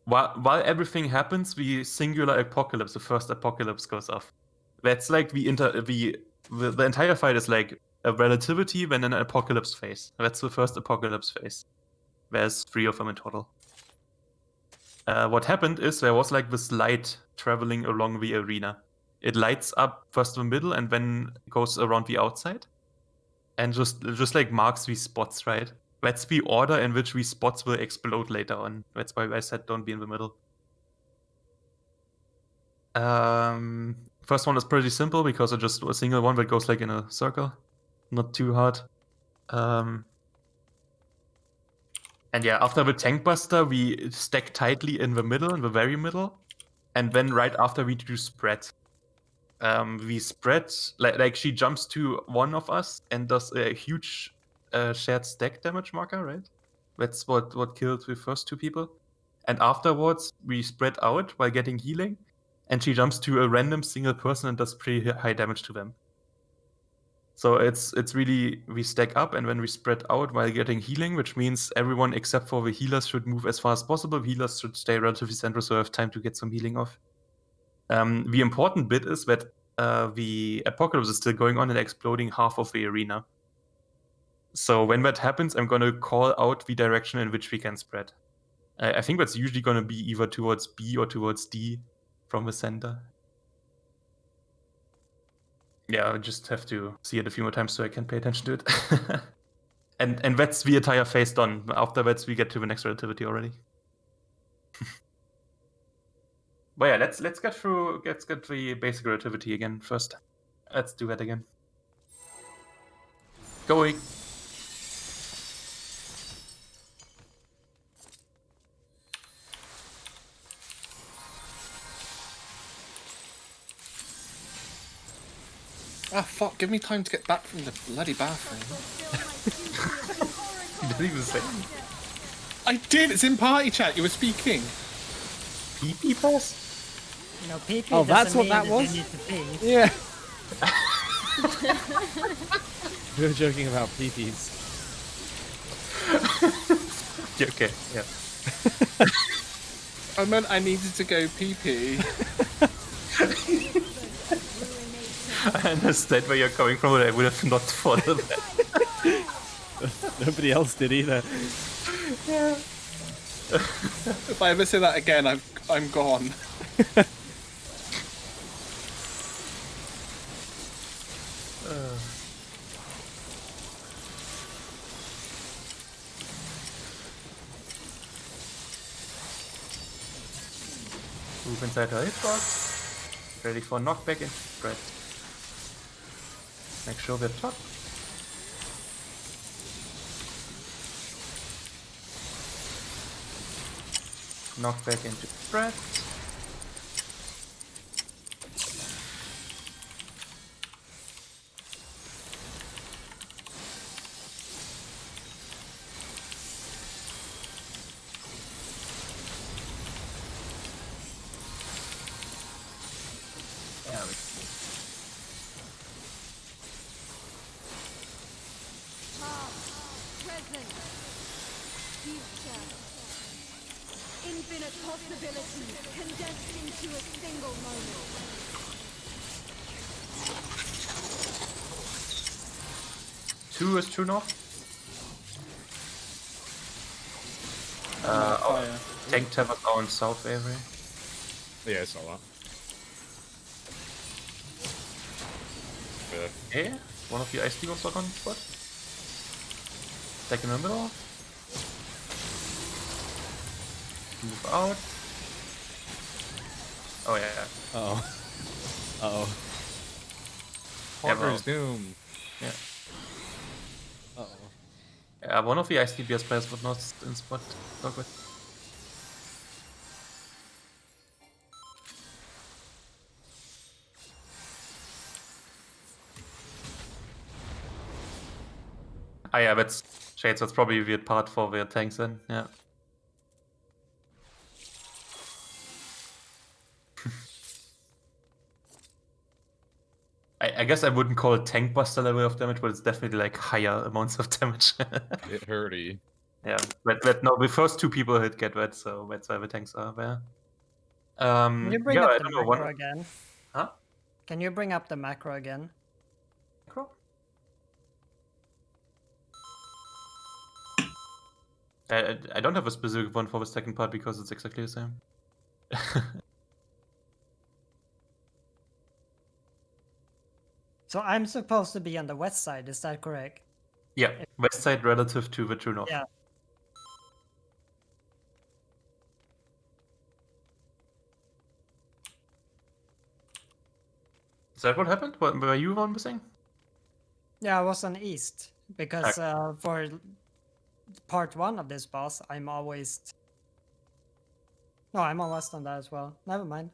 While everything happens, the singular apocalypse, the first apocalypse, goes off. That's like the entire fight is like a relativity, then an apocalypse phase. That's the first apocalypse phase. There's 3 of them in total. What happened is there was like this light traveling along the arena. It lights up first in the middle and then goes around the outside, and just like marks these spots, right? That's the order in which these spots will explode later on. That's why I said don't be in the middle. First one is pretty simple because it's just a single one that goes like in a circle. Not too hard. And yeah, after the tank buster, we stack tightly in the middle, in the very middle. And then right after we do spread. We spread, like she jumps to one of us and does a huge a shared stack damage marker, right? That's what killed the first 2 people. And afterwards, we spread out while getting healing, and she jumps to a random single person and does pretty high damage to them. So it's really, we stack up, and when we spread out while getting healing, which means everyone except for the healers should move as far as possible. Healers should stay relatively central so have time to get some healing off. The important bit is that the apocalypse is still going on and exploding half of the arena. So when that happens, I'm going to call out the direction in which we can spread. I think that's usually going to be either towards B or towards D from the center. Yeah, I just have to see it a few more times so I can pay attention to it. and that's the entire phase done. After that, we get to the next relativity already. But yeah, let's get the basic relativity again first. Let's do that again. Going. Ah, fuck, give me time to get back from the bloody bathroom. You didn't even say I did, it's in party chat, you were speaking. pee pass? You know, PP Oh, that's doesn't what mean that was? you need to pee. Yeah. We were joking about peepees. Yeah, okay, yeah. I meant I needed to go pee-pee. I understand where you're coming from, but I would have not thought of that. Nobody else did either. If I ever say that again, I'm gone. Move inside her hitbox. Ready for knockback and spread. Make sure we're top. Knockback into spread. There we go. Present. Future. Infinite possibilities condensed into a single moment. Two is true north. Fire. Tank towers are in south area. Yeah, I saw that. Okay, one of your ice eagles are on spot. Stack in the middle. Move out. Oh yeah. Uh-oh. Uh-oh. Yeah, Parker's doomed. Yeah. Uh-oh. Yeah, one of the ICBS players would not in spot. Not good. Ah yeah, that's Shades, that's probably a weird part for their tanks then, yeah. I guess I wouldn't call it tank buster level of damage, but it's definitely like higher amounts of damage. It hurty. Yeah, but no, the first 2 people hit get wet, so that's why the tanks are there. Can you bring yeah, I up the don't know macro what. again? Huh? Can you bring up the macro again? Macro? I don't have a specific one for the second part because it's exactly the same. So I'm supposed to be on the west side, is that correct? Yeah, west side relative to the true north. Yeah. Is that what happened? Were you one missing? Yeah, I was on east because for part 1 of this boss, I'm always. No, I'm on west on that as well. Never mind.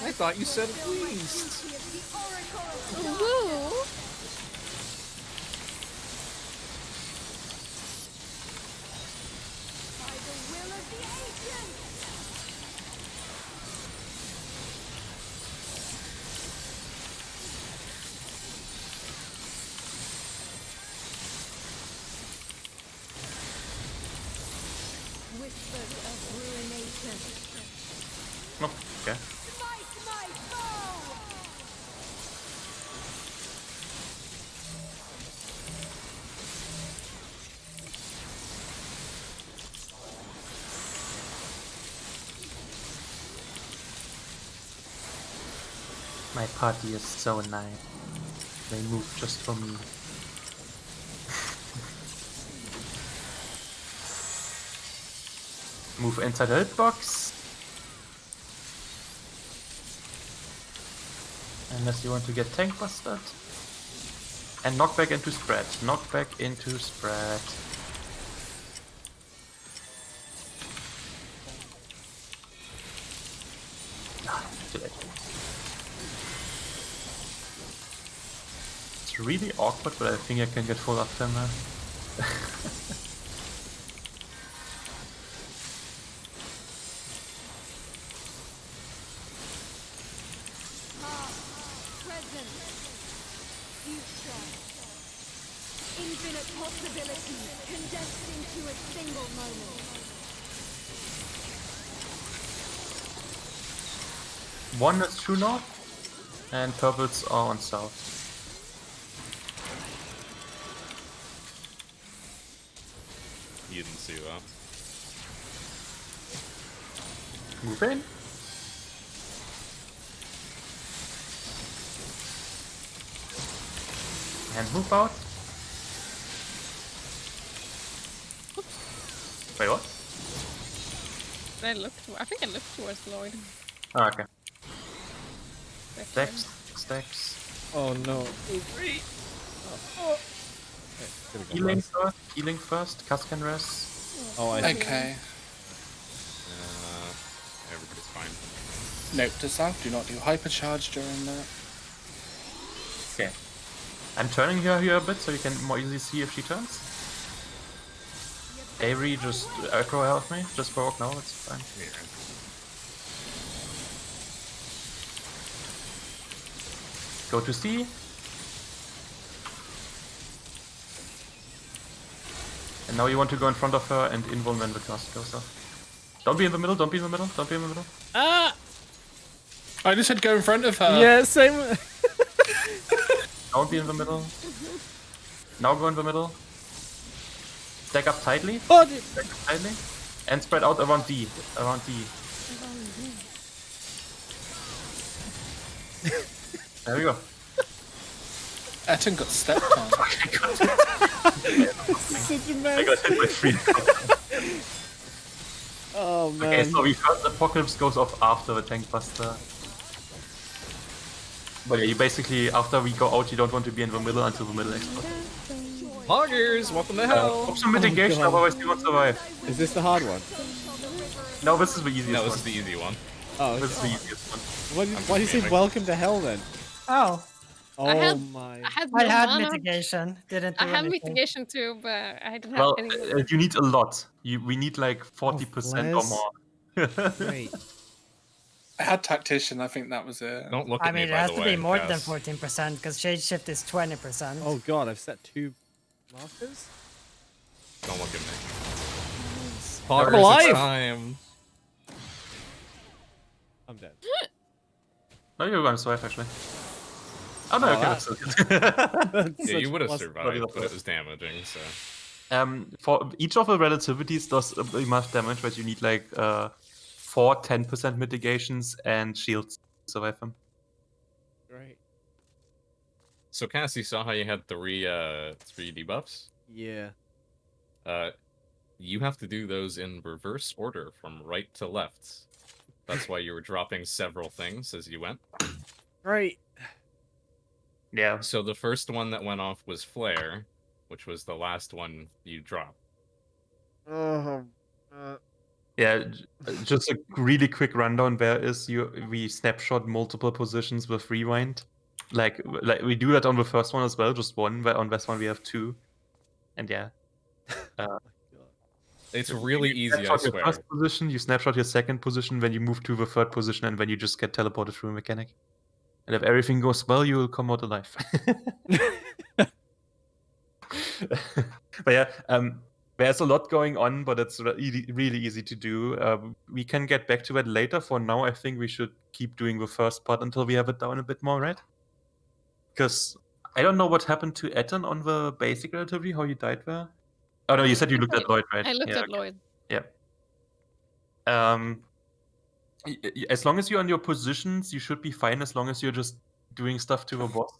I thought you said least. Woo! By the will of the ancients. Whispers of ruination. Oh, okay. Smite my foe! My party is so nice. They move just for me. Move inside the hitbox. Unless you want to get tank busted. And knock back into spread. Knock back into spread. Ah, too late. It's really awkward, but I think I can get full after him now. Present. Future. Infinite possibilities condensed into a single moment. One is true north, and purples are on south. You didn't see that. Move in. And move out. Wait, what? I think I looked towards Lloyd. Oh, okay. Back Stacks, stacks. Oh no. Healing first, Cass can rest. Oh, I see. Okay. Everybody's fine. Note to self: do not do hypercharge during that. Okay. I'm turning her here a bit so you can more easily see if she turns. Avery, just aggro help me. Just provoke now, it's fine. Here. Go to C. And now you want to go in front of her and invuln when the cast goes off. Don't be in the middle, don't be in the middle, don't be in the middle. Ah! I just said go in front of her. Yeah, same. Don't be in the middle. Now go in the middle. Stack up tightly. Oh, dude. Stack up tightly. And spread out around D. Around D. There we go. Etten got stepped on. Such a I mess. got hit by 3. Oh man. Okay, so we first Apocalypse goes off after the Tank Buster. But yeah, you basically, after we go out, you don't want to be in the middle until the middle explodes. Hoggers, welcome to hell. Hope some mitigation, God. otherwise you won't survive. Is this the hard one? No, this is the easiest No, one. this is the easy one. Oh, This is the easiest one. why do you say gaming. welcome to hell then? Oh, Oh my. I had I no had mana. mitigation. Didn't do I had anything. mitigation too, but I didn't have Well, any. mana. you need a lot. We need like 40% or Flares? more. Great. I had tactician. I think that was it. Don't look I at mean, me, it by has the to way. be more than Cass. 14% because shade shift is 20%. Oh god, I've set 2 markers? Don't look at me. I'm There's alive! a time. I'm dead. No, you're gonna survive actually. Oh no, Oh, okay, that's okay. Yeah, you would have Plus- survived, but it was damaging, so. For each of the relativities does enough damage, but you need like 4 10% mitigations and shields to survive them. Great. So Cass, you saw how you had three debuffs? Yeah. You have to do those in reverse order from right to left. That's why you were dropping several things as you went. Great. Yeah. So the first one that went off was Flare, which was the last one you dropped. Yeah, just a really quick rundown. We snapshot multiple positions with rewind. Like we do that on the first one as well, just one. But on this one we have two. And yeah. It's really You easy, I snapshot your swear. first position, you snapshot your second position, then you move to the third position, and then you just get teleported through a mechanic. And if everything goes well, you will come out alive. But yeah, there's a lot going on, but it's really easy to do. We can get back to it later. For now, I think we should keep doing the first part until we have it down a bit more, right? Because I don't know what happened to Eton on the basic relatively, how you died there. Oh no, you said you looked at Lloyd, right? I looked Yeah, at okay. Lloyd. As long as you're on your positions, you should be fine. As long as you're just doing stuff to the boss.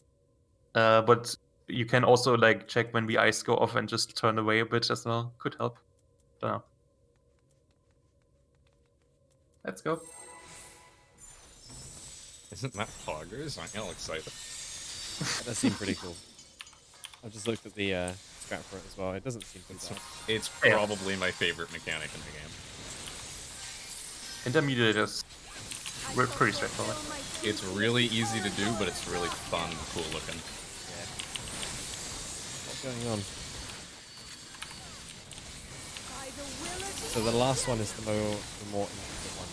But you can also like check when the eyes go off and just turn away a bit as well. Could help. Don't know. Let's go. Isn't that poggers? I'm all excited. That does seem pretty cool. I've just looked at the scrap for it as well. It doesn't seem too bad. It's probably my favorite mechanic in the game. Intermediators. We're pretty straightforward. It's really easy to do, but it's really fun and cool looking. Yeah. What's going on? So the last one is the more intricate one.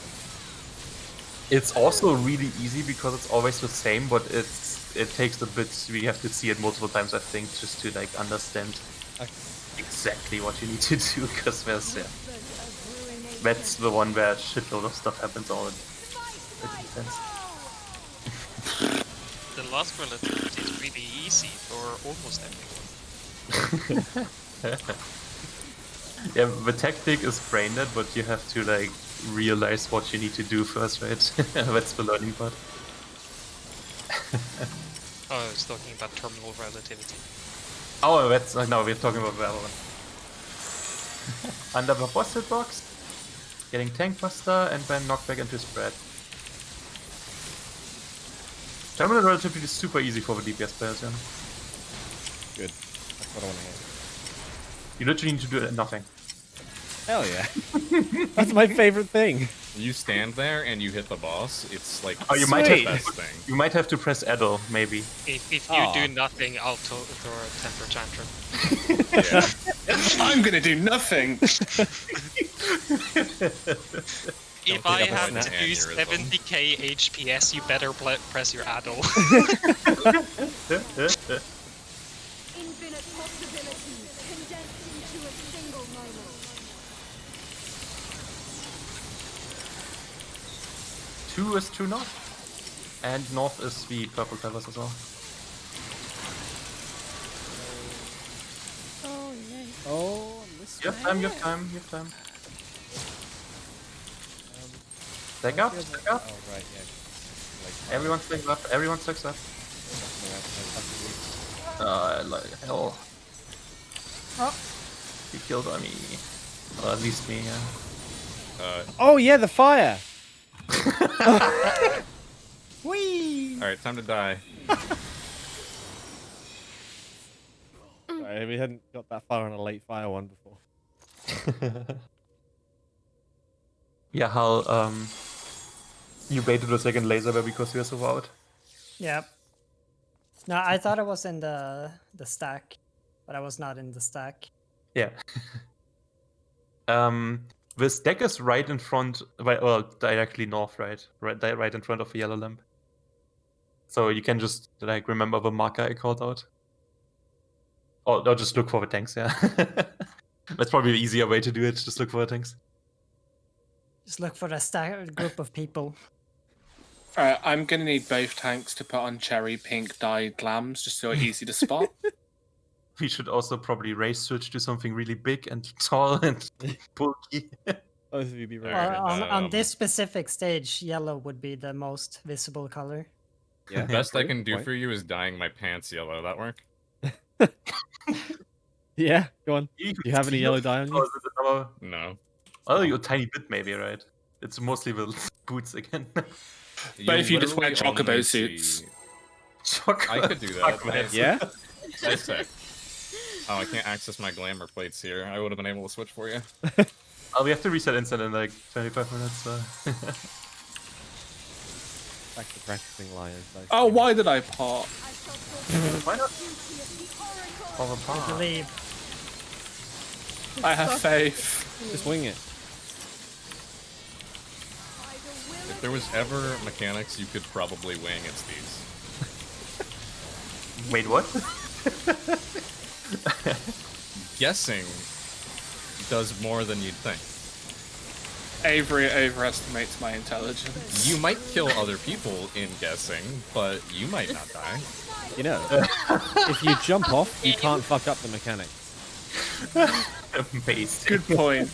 It's also really easy because it's always the same, but it takes a bit. We have to see it multiple times, I think, just to like understand exactly what you need to do. Because that's the one where a shitload of stuff happens all in intense. The last relativity is really easy for almost everyone. Yeah, the tactic is brain dead, but you have to like realize what you need to do first, right? That's the learning part. Oh, I was talking about terminal relativity. Oh, that's no, we're talking about the other one. Under the boss hitbox, getting tank buster, and then knock back into spread. Terminal relativity is super easy for the DPS players, yeah. Good. That's what I want to hear. You literally need to do nothing. Hell yeah. That's my favorite thing. You stand there and you hit the boss. It's like Oh, you the might have best thing. You might have to press Edo, maybe. If you Aw. do nothing, I'll throw a temper tantrum. Yeah. I'm gonna do nothing. If Don't I think have about to an do aneurysm. 70k HPS, you better press your addle. Infinite possibilities condensed into a single moment. 2 is true north. And north is the purple feathers as well. Oh, yay. Oh, this You have time, you have time, you have time. Stack up, stack up. Oh, right, yeah. Like, Everyone stacks up, everyone stacks up. Like hell. Oh. You killed on me. Or at least me, yeah. Oh, yeah, the fire! Whee! Alright, time to die. Sorry, we hadn't got that far on a late fire one before. Yeah, Hal, you baited the second laser there because you were so out. Yep. No, I thought it was in the stack, but I was not in the stack. Yeah. The stack is right in front, well, directly north, right? Right in front of the yellow lamp. So you can just like remember the marker I called out. Or just look for the tanks, yeah. That's probably the easier way to do it, just look for the tanks. Just look for a group of people. Alright, I'm gonna need both tanks to put on cherry pink dyed lambs just so it's easy to spot. We should also probably race switch to something really big and tall and bulky. Both of you be ready. Alright, On this specific stage, yellow would be the most visible color. Yeah. The best I True, can do point. for you is dyeing my pants yellow. That work? Yeah, go on. Do you have any yellow dye on Or you? is it another- No. Oh, a tiny bit maybe, right? It's mostly the boots again. But if you just wear literally chocobo only suits. see- I could do that. Chocolate. Yeah? Nice tech. Oh, I can't access my glamour plates here. I would have been able to switch for you. Oh, we have to reset instant in like 25 minutes. So. Back to practicing lions. Oh, why did I part? I shall fulfill Why not? the duty of the oracle. Fall apart. Believe. I have faith. Just wing it. By the will If of there was ever mechanics you could probably wing, it's these. Wait, what? Guessing does more than you'd think. Avery overestimates my intelligence. You might kill other people in guessing, but you might not die. You know, if you jump off, you can't fuck up the mechanic. Amazing. Good point.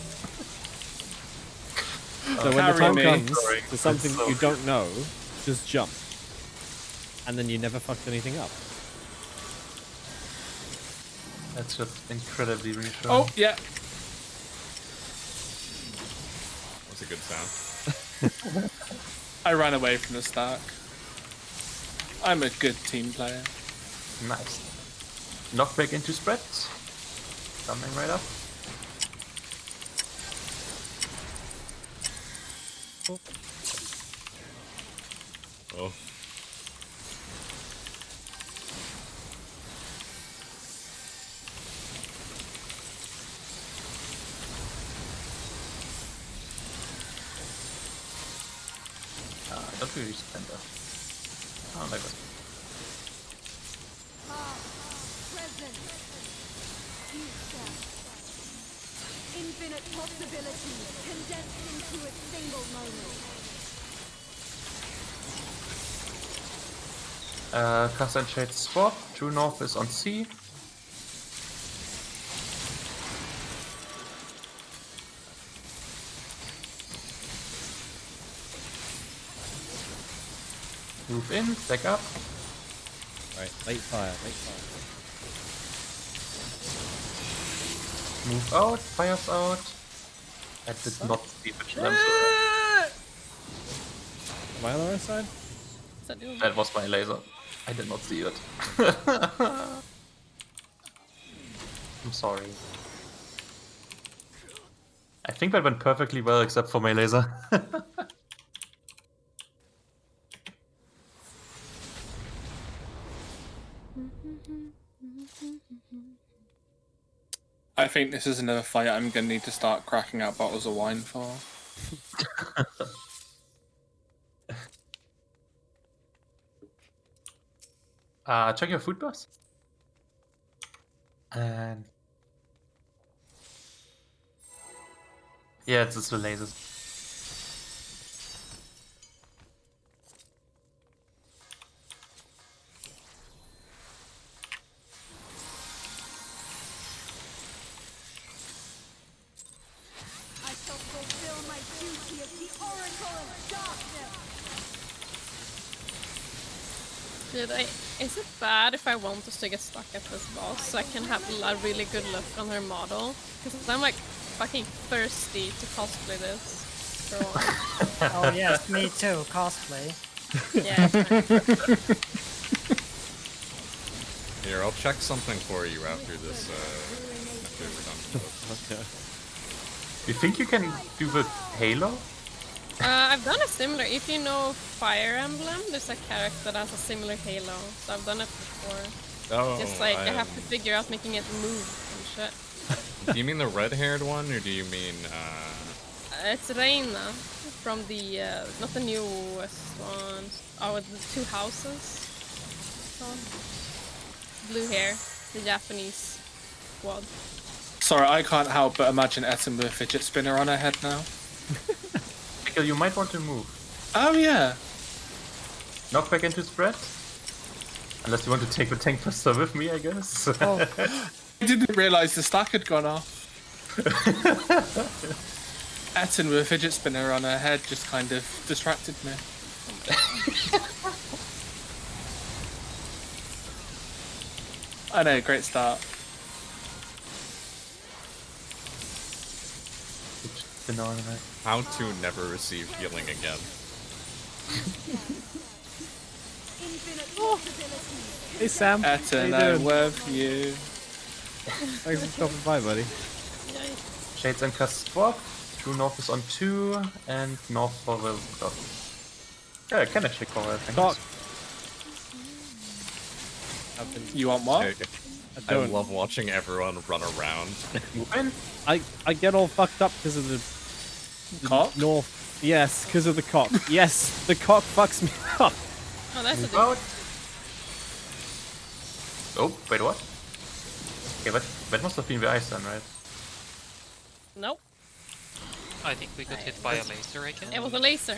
So when the carry time me. comes Sorry. to something It's so you don't know, just jump. And then you never fucked anything up. That's just incredibly reassuring. Oh, yeah. That's a good sound. I ran away from the stack. I'm a good team player. Nice. Knockback into spread. Coming right up. Oh. Don't really spend that. Oh my god. present. Future. Infinite possibilities condensed into a single moment. Cast and Shade swap. True North is on C. Move in, back up. Right, late fire, late fire. Move out, fires out. I did not see the challenge. Am I on the right side? Is that doing? That was my laser. I did not see it. I'm sorry. I think that went perfectly well except for my laser. I think this is another fight I'm gonna need to start cracking out bottles of wine for. Check your food box. And yeah, it's just the lasers. I shall fulfill my duty of the oracle of darkness. Is it bad if I want us to get stuck at this boss so I can have a really good look on her model? Because I'm like fucking thirsty to cosplay this. For once. Oh yes, me too. Cosplay. Yeah. Here, I'll check something for you after this. After we're done with this. Okay. You think you can do the Halo? I've done a similar. If you know Fire Emblem, there's a character that has a similar halo. So I've done it before. Oh, Just like I have to figure out making it move and shit. Do you mean the red-haired one, or do you mean It's Reina from the not the newest one. Oh, the Two Houses. One. Blue hair, the Japanese squad. Sorry, I can't help but imagine Etten with a fidget spinner on her head now. Mikkel, you might want to move. Oh yeah. Knock back into spread. Unless you want to take the tank buster with me, I guess. Oh, I didn't realise the stack had gone off. Etten with a fidget spinner on her head just kind of distracted me. I know, great start. how to never receive healing again? Infinite possibilities. Hey Sam, Etten, how you I doing? love you. Thanks for stopping by, buddy. Shades and cast swap. True North is on 2, and North for the cock. Yeah, I can actually cover, I think. Cock. How can You want what? I don't. love watching everyone run around. Win. I get all fucked up because of the Cock? north. Yes, because of the cock. Yes, the cock fucks me up. Oh, that's a Move dude. out. Oh, wait, what? Okay, that must have been the ice then, right? Nope. I think we got hit by a laser again. It was a laser.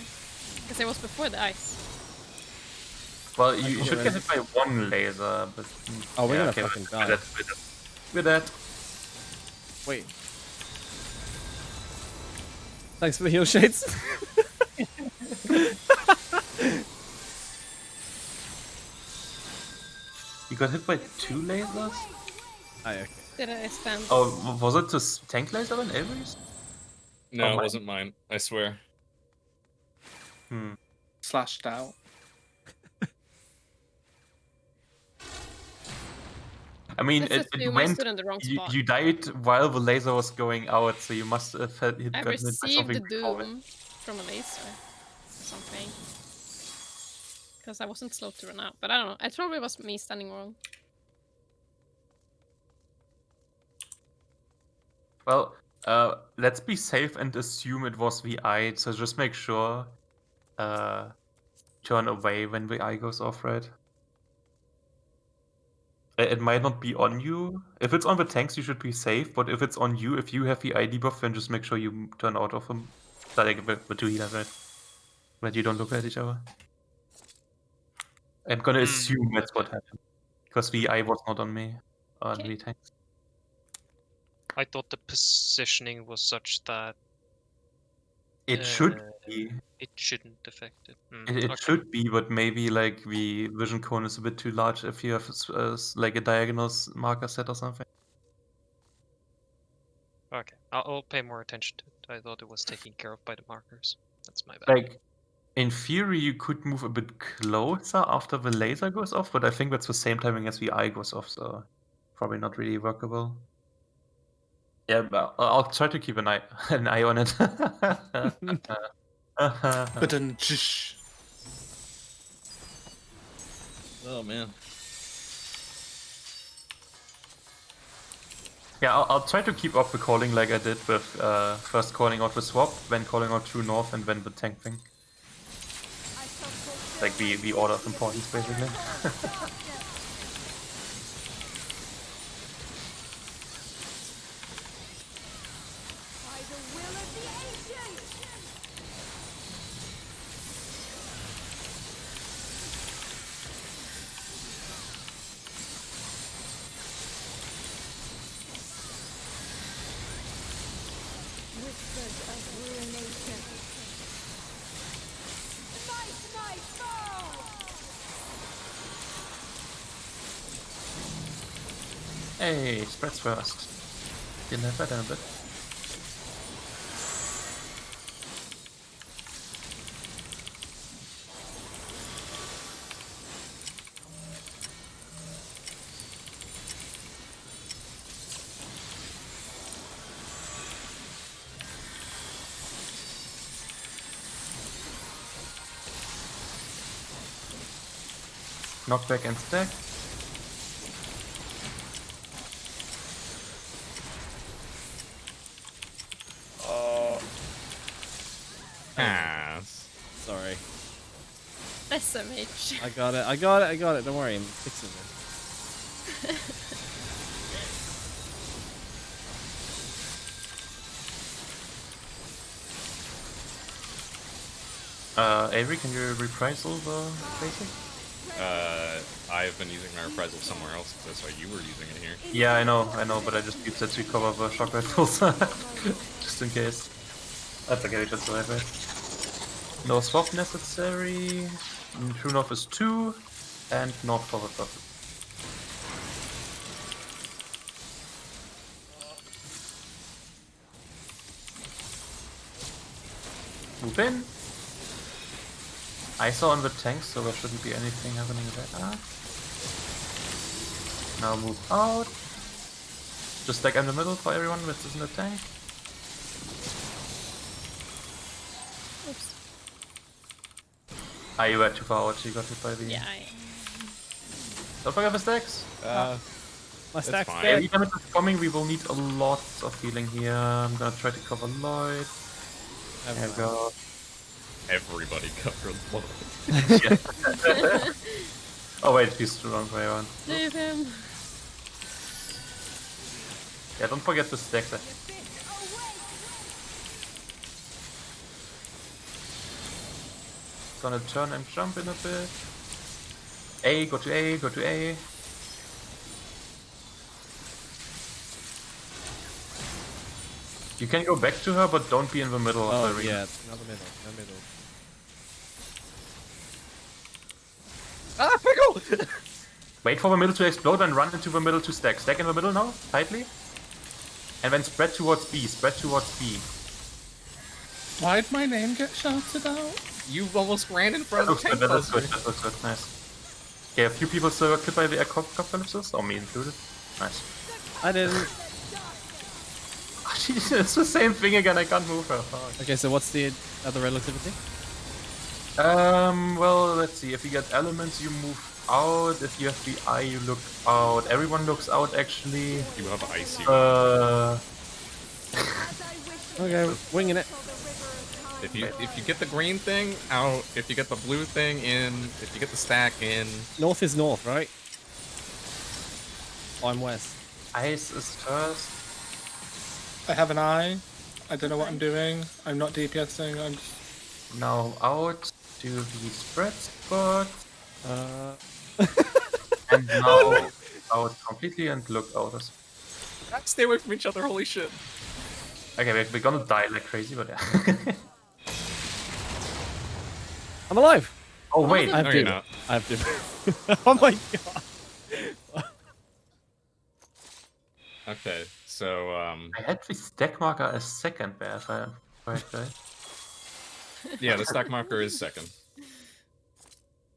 Because it was before the ice. Well, you should get hit by one laser, but... Oh, we're gonna okay, fucking with die. that, with that. Wait. Thanks for the heal shades. You got hit by 2 lasers? Oh, okay. Did I spam? Oh, was it the tank laser then, Avery's? No, Oh, it mine? wasn't mine. I swear. Hmm. Slashed out. I mean, Let's it assume I went... stood in the wrong spot. You died while the laser was going out, so you must have I gotten hit by received something the before it. doom from a laser. Or something. Because I wasn't slow to run out. But I don't know. It probably was me standing wrong. Well, let's be safe and assume it was VI, so just make sure turn away when VI goes off, right? It might not be on you. If it's on the tanks, you should be safe, but if it's on you, if you have the ID buff, then just make sure you turn out of them. Like the 2 healers, right? That you don't look at each other. I'm gonna assume that's what happened. Because VI was not on me, on Okay. the tanks. I thought the positioning was such that It should Uh, be. it shouldn't affect it. It Okay. should be, but maybe like the vision cone is a bit too large if you have like a diagonal marker set or something. Okay, I'll pay more attention to it. I thought it was taken care of by the markers. That's my bad. Like, in theory, you could move a bit closer after the laser goes off, but I think that's the same timing as the eye goes off, so probably not really workable. Yeah, but I'll try to keep an eye on it. But then, shh. Oh man. Yeah, I'll try to keep up the calling like I did with first calling out the swap, then calling out True North, and then the tank thing. I shall fulfill Like the order of importance, basically. by the will of the ancients. Whispers of ruination. Fight my foe! Hey, spreads first. Didn't have that in a bit. Knockback and stack. Ass. Sorry. SMH. I got it. Don't worry, I'm fixing it. Avery, can you reprisal the basic? I've been using my reprisal somewhere else. That's why you were using it here. Yeah, I know, but I just used that to cover the shock rifles. Just in case. That's okay, just survive it. No swap necessary. True North is 2, and North forward buff. Move in. I saw on the tanks, so there shouldn't be anything happening there. Now move out. Just stack in the middle for everyone that isn't a tank. You were too far out, you got hit by the... Yeah. Don't forget the stacks. My stack's fine. dead. Every damage is coming, we will need a lot of healing here. I'm gonna try to cover Lloyd. There we go. Everybody covered Lloyd. Oh wait, he's the wrong way around. Leave him. Yeah, don't forget the stacks. Gonna turn and jump in a bit. A, go to A, go to A. You can go back to her, but don't be in the middle of the Oh arena. yeah, not the middle. No middle. Ah, pickle! Wait for the middle to explode and run into the middle to stack. Stack in the middle now, tightly. And then spread towards B, spread towards B. Why'd my name get shouted out? You almost ran in That front of looks the good, tank that looks good, buster. that looks good, nice. Okay, a few people still got killed by the apocalypses, or me included. Nice. I didn't. It's the same thing again, I can't move her. Fuck. Okay, so what's the other relativity? Well, let's see. If you get elements, you move out. If you have the eye, you look out. Everyone looks out, actually. You have icy. Okay, winging it. If you get the green thing out, if you get the blue thing in, if you get the stack in. North is north, right? I'm west. Ice is first. I have an eye. I don't know what I'm doing. I'm not DPSing. I'm just... Now out to the spread spot. Uh, And now out completely and look out as Stay away from each other, holy shit. Okay, we're gonna die like crazy, but yeah. I'm alive. Oh wait, I have No, you're Diva. not. I have Diva. Oh my god. Okay, so, I had the stack marker as second there, if I'm right. yeah, the stack marker is second.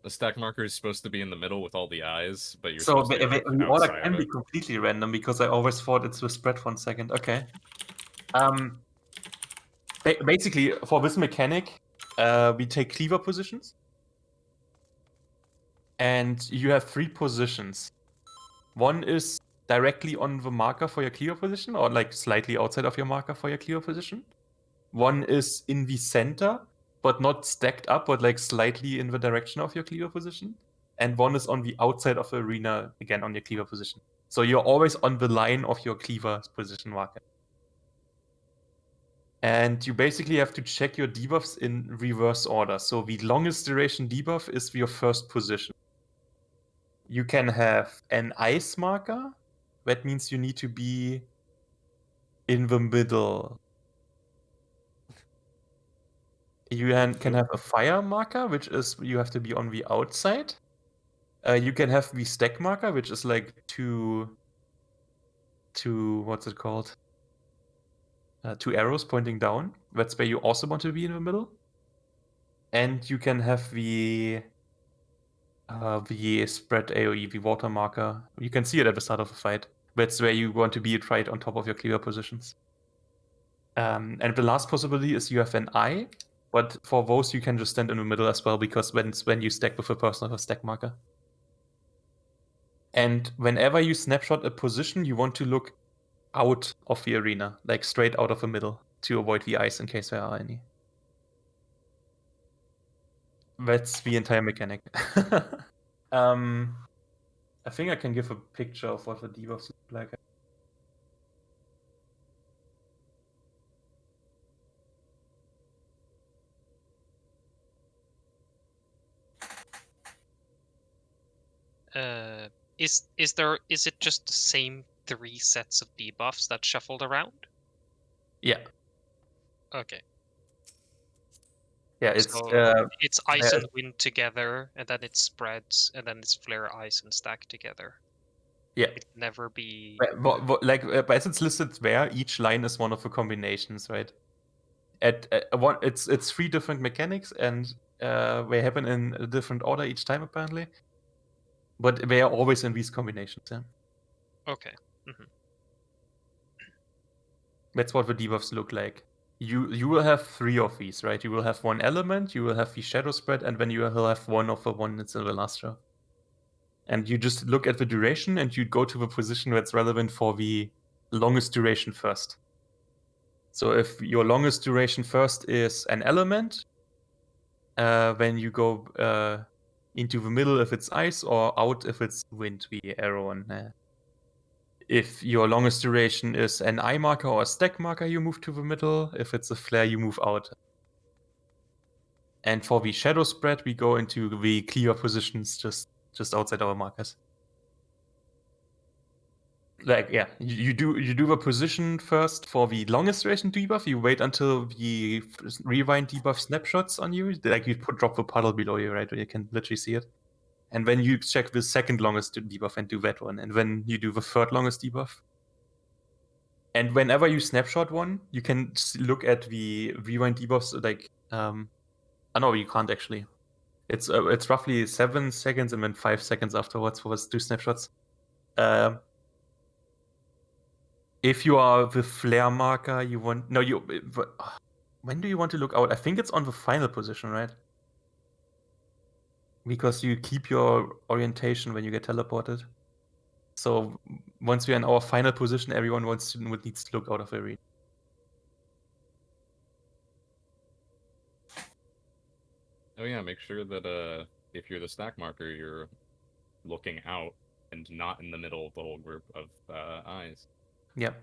The stack marker is supposed to be in the middle with all the eyes, but you're So supposed to the be order outside can of be it. completely random because I always thought it's the spread 1 second. Okay. Basically, for this mechanic, we take cleaver positions, and you have 3 positions. One is directly on the marker for your cleaver position, or like slightly outside of your marker for your cleaver position. One is in the center, but not stacked up, but like slightly in the direction of your cleaver position. And one is on the outside of the arena, again on your cleaver position. So you're always on the line of your cleaver position marker. And you basically have to check your debuffs in reverse order. So the longest duration debuff is your first position. You can have an ice marker. That means you need to be in the middle. You can have a fire marker, which is you have to be on the outside. You can have the stack marker, which is like two what's it called? 2 arrows pointing down. That's where you also want to be in the middle. And you can have the spread AoE, the water marker. You can see it at the start of the fight. That's where you want to be right on top of your cleaver positions. And the last possibility is you have an eye, but for those you can just stand in the middle as well, because when you stack with a person with a stack marker. And whenever you snapshot a position, you want to look out of the arena, like straight out of the middle, to avoid the ice in case there are any. That's the entire mechanic. I think I can give a picture of what the debuffs look like. Is it just the same 3 sets of debuffs that shuffled around? Yeah. Okay. Yeah, it's So it's ice yeah. and wind together, and then it spreads, and then it's flare, ice, and stack together. yeah. It can never be. But as it's listed there, each line is one of the combinations, right? At one, it's 3 different mechanics, and they happen in a different order each time apparently. But they are always in these combinations. Yeah, Okay. that's what the debuffs look like. you will have 3 of these, right? You will have 1 element, you will have the shadow spread, and then you will have 1 of the one that's in the last row. And you just look at the duration and you go to the position that's relevant for the longest duration first. So if your longest duration first is an element, then you go into the middle if it's ice, or out if it's wind, the arrow on there. If your longest duration is an eye marker or a stack marker, you move to the middle. If it's a flare, you move out. And for the shadow spread, we go into the clear positions just outside our markers. Like, yeah, you do the position first for the longest duration debuff. You wait until the rewind debuff snapshots on you. Like, you drop the puddle below you, right? Where you can literally see it. And then you check the second longest debuff and do that one. And then you do the third longest debuff. And whenever you snapshot one, you can look at the rewind debuffs. Like, no, you can't actually. It's roughly 7 seconds and then 5 seconds afterwards for those 2 snapshots. If you are the flare marker, you want when do you want to look out? I think it's on the final position, right? Because you keep your orientation when you get teleported. So once we're in our final position, everyone needs to look out of the arena. Oh yeah, make sure that if you're the stack marker, you're looking out and not in the middle of the whole group of eyes. Yep.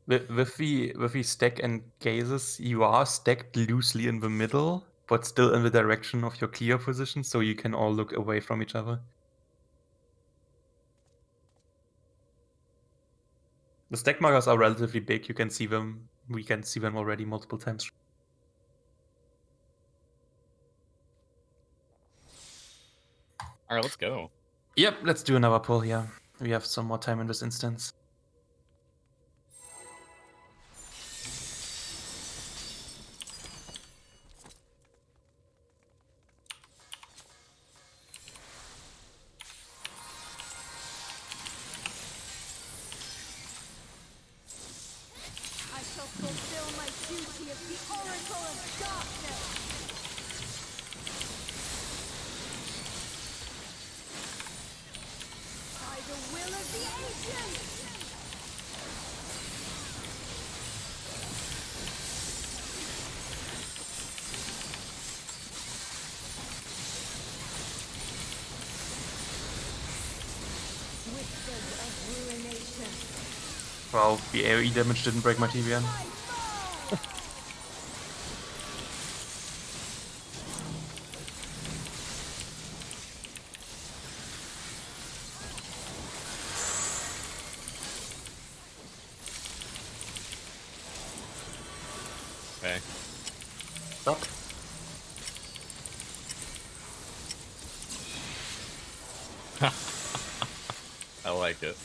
With the stack and gazes, you are stacked loosely in the middle, but still in the direction of your clear position, so you can all look away from each other. The stack markers are relatively big. You can see them. We can see them already multiple times. All right, let's go. Yep, let's do another pull. Yeah, we have some more time in this instance. I shall fulfill my duty of the Oracle of Darkness. By the will of the ancients. Whispers of ruination. Wow, the AoE damage didn't break my TVN. Okay. Stop. I like it.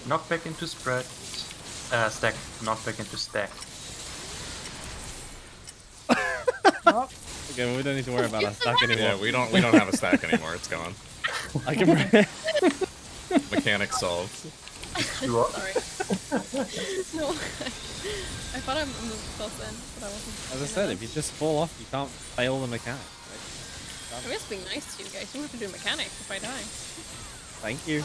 Knock back into spread. Stack. Knock back into stack. Okay, well, we don't need to worry about our stack anymore. Yeah, we don't have a stack anymore. It's gone. I can. Mechanic solved. You are? Sorry. No, I thought I moved close in, but I wasn't. As I said, if you just fall off, you can't fail the mechanic. Right? I'm just being nice to you guys. You don't have to do mechanic if I die. Thank you.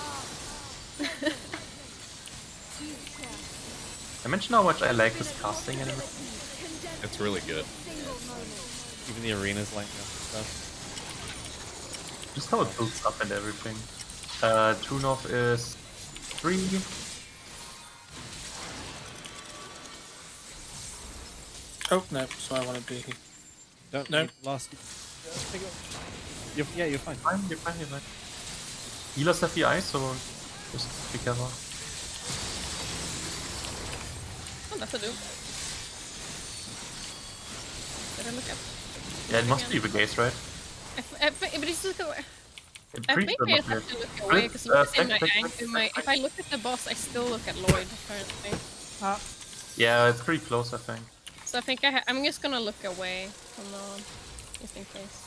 I mentioned how much I like this casting anime. It's really good. Even the arenas like that stuff. Just how it builds up and everything. True North is 3. Oh no, so I want to be. Don't No. need last. Yeah, you're fine. Fine, you're fine, you're fine. Healers have the ice, so just be careful. Oh, that's a do. Better look up. Yeah, it must be the case, right? But it's just away. I'm I pretty think sure I not have yet. to look away because in my Stack. if I look at the boss, I still look at Lloyd apparently. Yeah, it's pretty close, I think. So I think I'm just gonna look away from now on, just in case.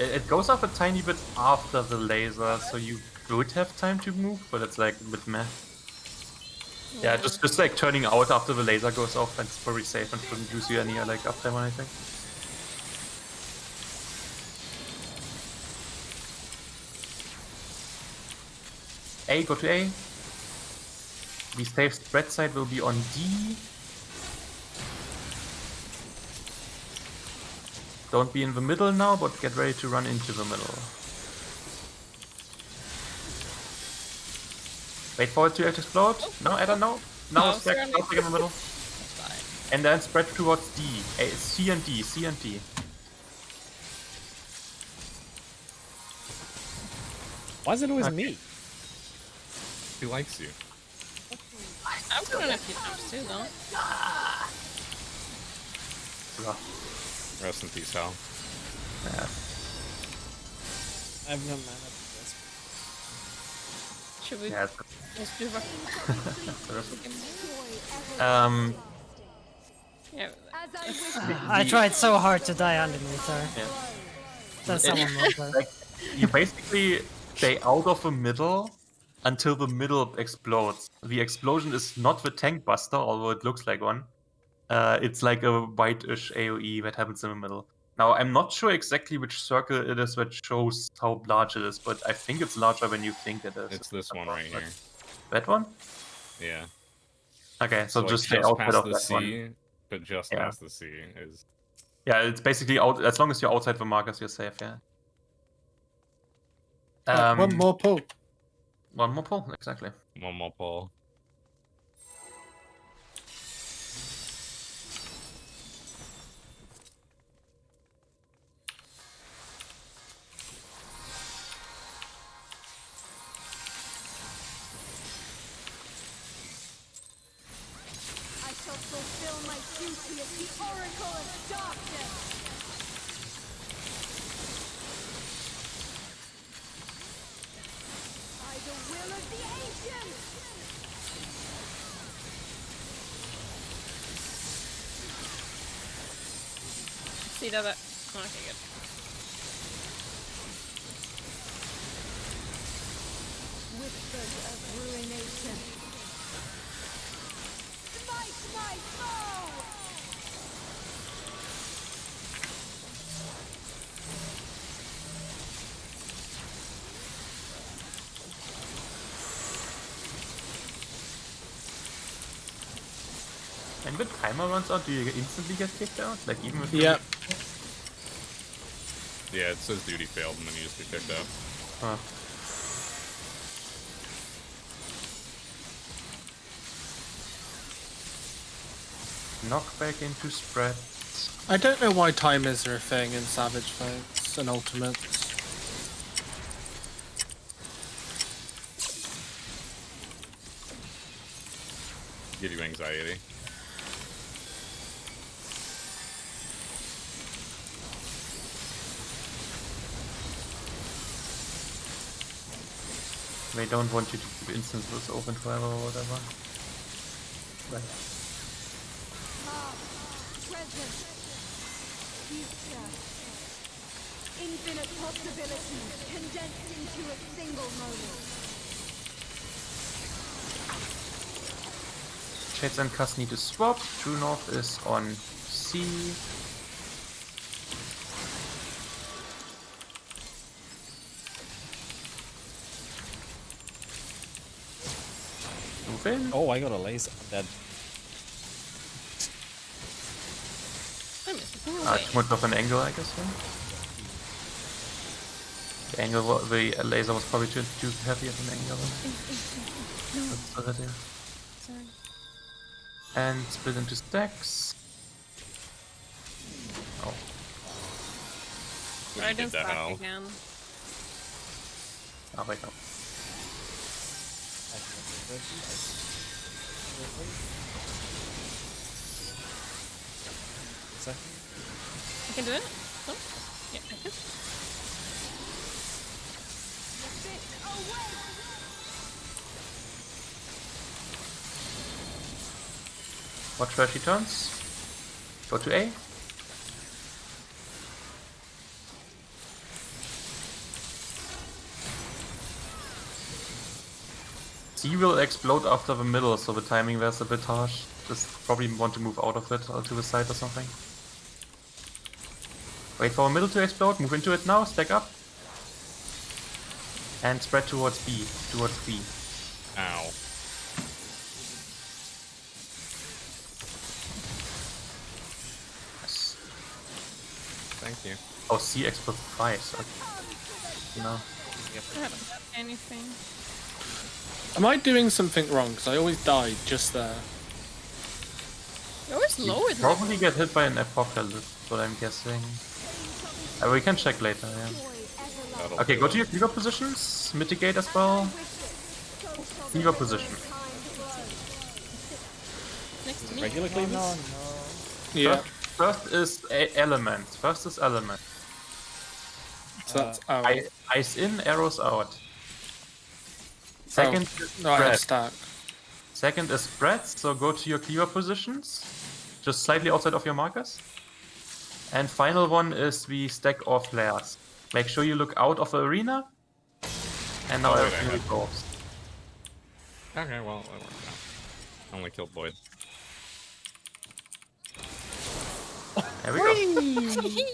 It goes off a tiny bit after the laser, so you would have time to move, but it's like a bit meh. Yeah, just like turning out after the laser goes off, and it's probably safe and shouldn't lose you any like uptime or anything. A, go to A. The safe spread side will be on D. Don't be in the middle now, but get ready to run into the middle. Wait for it to explode. No, I don't know. Now stack in the middle. And then spread towards D. C and D, C and D. Why is it always me? He likes you. I've done it a few times too, though. Rest in peace, Hal. Yeah. I have no mana for this. Should we Yeah. just do rock? Yeah. As I wish I tried so hard to die underneath her. Yeah. That someone knows her. Like, you basically stay out of the middle until the middle explodes. The explosion is not the tank buster, although it looks like one. It's like a white-ish AoE that happens in the middle. Now, I'm not sure exactly which circle it is that shows how large it is, but I think it's larger than you think it is. It's this one right here. That one? Yeah. Okay, so like, just stay outside past of the that C, one. but just Yeah. past the C is. Yeah, it's basically out. As long as you're outside the markers, you're safe. Yeah. One more pull. One more pull, exactly. One more pull. I shall fulfill my duty as the Oracle of Darkness. By the will of the ancients. See that? Okay, good. Whispers of ruination. Smite my foe! When the timer runs out, do you instantly get kicked out? Like even if Yeah. Yeah, it says duty failed, and then you just get kicked out. Huh. Knockback into spread. I don't know why timers are a thing in Savage fights and Ultimates. Give you anxiety. They don't want you to keep instances open forever or whatever. Right. Past, present, future. Infinite possibilities condensed into a single moment. Shades and Cuss need to swap. True North is on C. Move in. Oh, I got a laser. I'm dead. I missed it. Too much of an angle, I guess. Yeah. The angle, the laser was probably too heavy of an angle. That's the idea. Sorry. And split into stacks. Oh, What I you did didn't that, stack Hal. again. oh wait, no. Second. I can do it? No? Yeah, I can. Watch where she turns. Go to A. C will explode after the middle, so the timing there's a bit harsh. Just probably want to move out of it or to the side or something. Wait for a middle to explode, move into it now, stack up. And spread towards B, towards B. Ow. Yes. Thank you. Oh, C explodes twice. Okay. No. I haven't done anything. Am I doing something wrong? Because I always die just there. You always low it. Probably get hit by an apocalypse, what I'm guessing. We can check later, yeah. That'll Okay, do go it. to your cleaver positions, mitigate as well. Cleaver position. Next to me. Regular No, cleavers? no. Yeah. First is element. First is element. So that's out. Ice in, arrows out. Second is No, I have spread. stack. Second is spread, so go to your cleaver positions, just slightly outside of your markers. And final one is the stack of flares. Make sure you look out of the arena. And now Oh, wait, everything I will have- go off. Okay, well, that worked out. I only killed Void. There we go.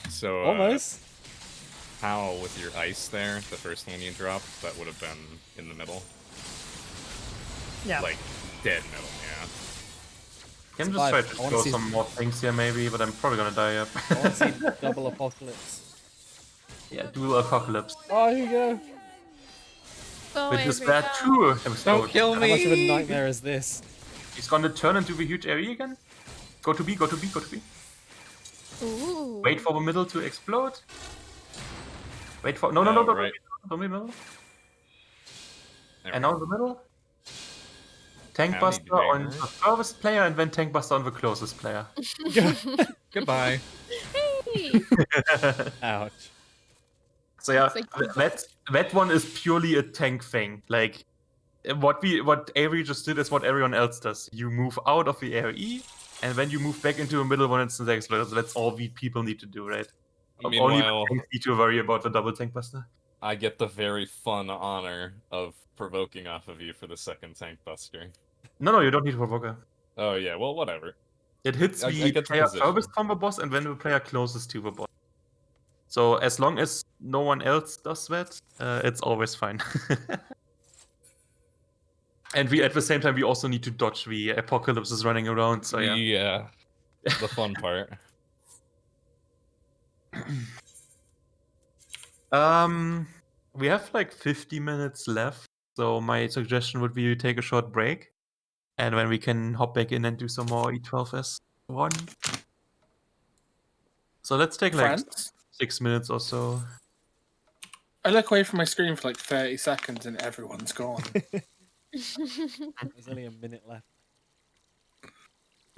So, Almost. how with your ice there, the first one you dropped, that would have been in the middle? Yeah. Like, dead middle, yeah. Can just Survive. try I to wanna throw see- some more things here maybe, but I'm probably gonna die up. I want to see double apocalypse. Yeah, dual apocalypse. Oh, here you go. Oh, Which is Avery, bad no. too. Don't kill How much of a nightmare is this? He's gonna turn into the huge area again. Go to B, go to B, go to B. Ooh. Wait for the middle to explode. Wait for no, Yeah, don't right. be middle, don't be middle. There And we now the middle. Tank Howdy, Buster on Jamer. the furthest player and then Tank Buster on the closest player. go. Goodbye. Hey. Ouch. So yeah, It's like- that one is purely a tank thing. Like what Avery just did is what everyone else does. You move out of the ARE, and then you move back into the middle when it's the explodes. That's all we people need to do, right? Only Meanwhile, the tanks need to worry about the double Tank Buster. I get the very fun honor of provoking off of you for the second Tank Buster. No, you don't need Provoker. Oh yeah, well, whatever. It hits I the get the player position. furthest from the boss and then the player closest to the boss. So as long as no one else does that, it's always fine. And we at the same time we also need to dodge the apocalypses running around. So yeah. Yeah, the fun part. We have like 50 minutes left, so my suggestion would be to take a short break, and then we can hop back in and do some more E12S1. So let's take like Friends? 6 minutes or so. I look away from my screen for like 30 seconds and everyone's gone. There's only a minute left.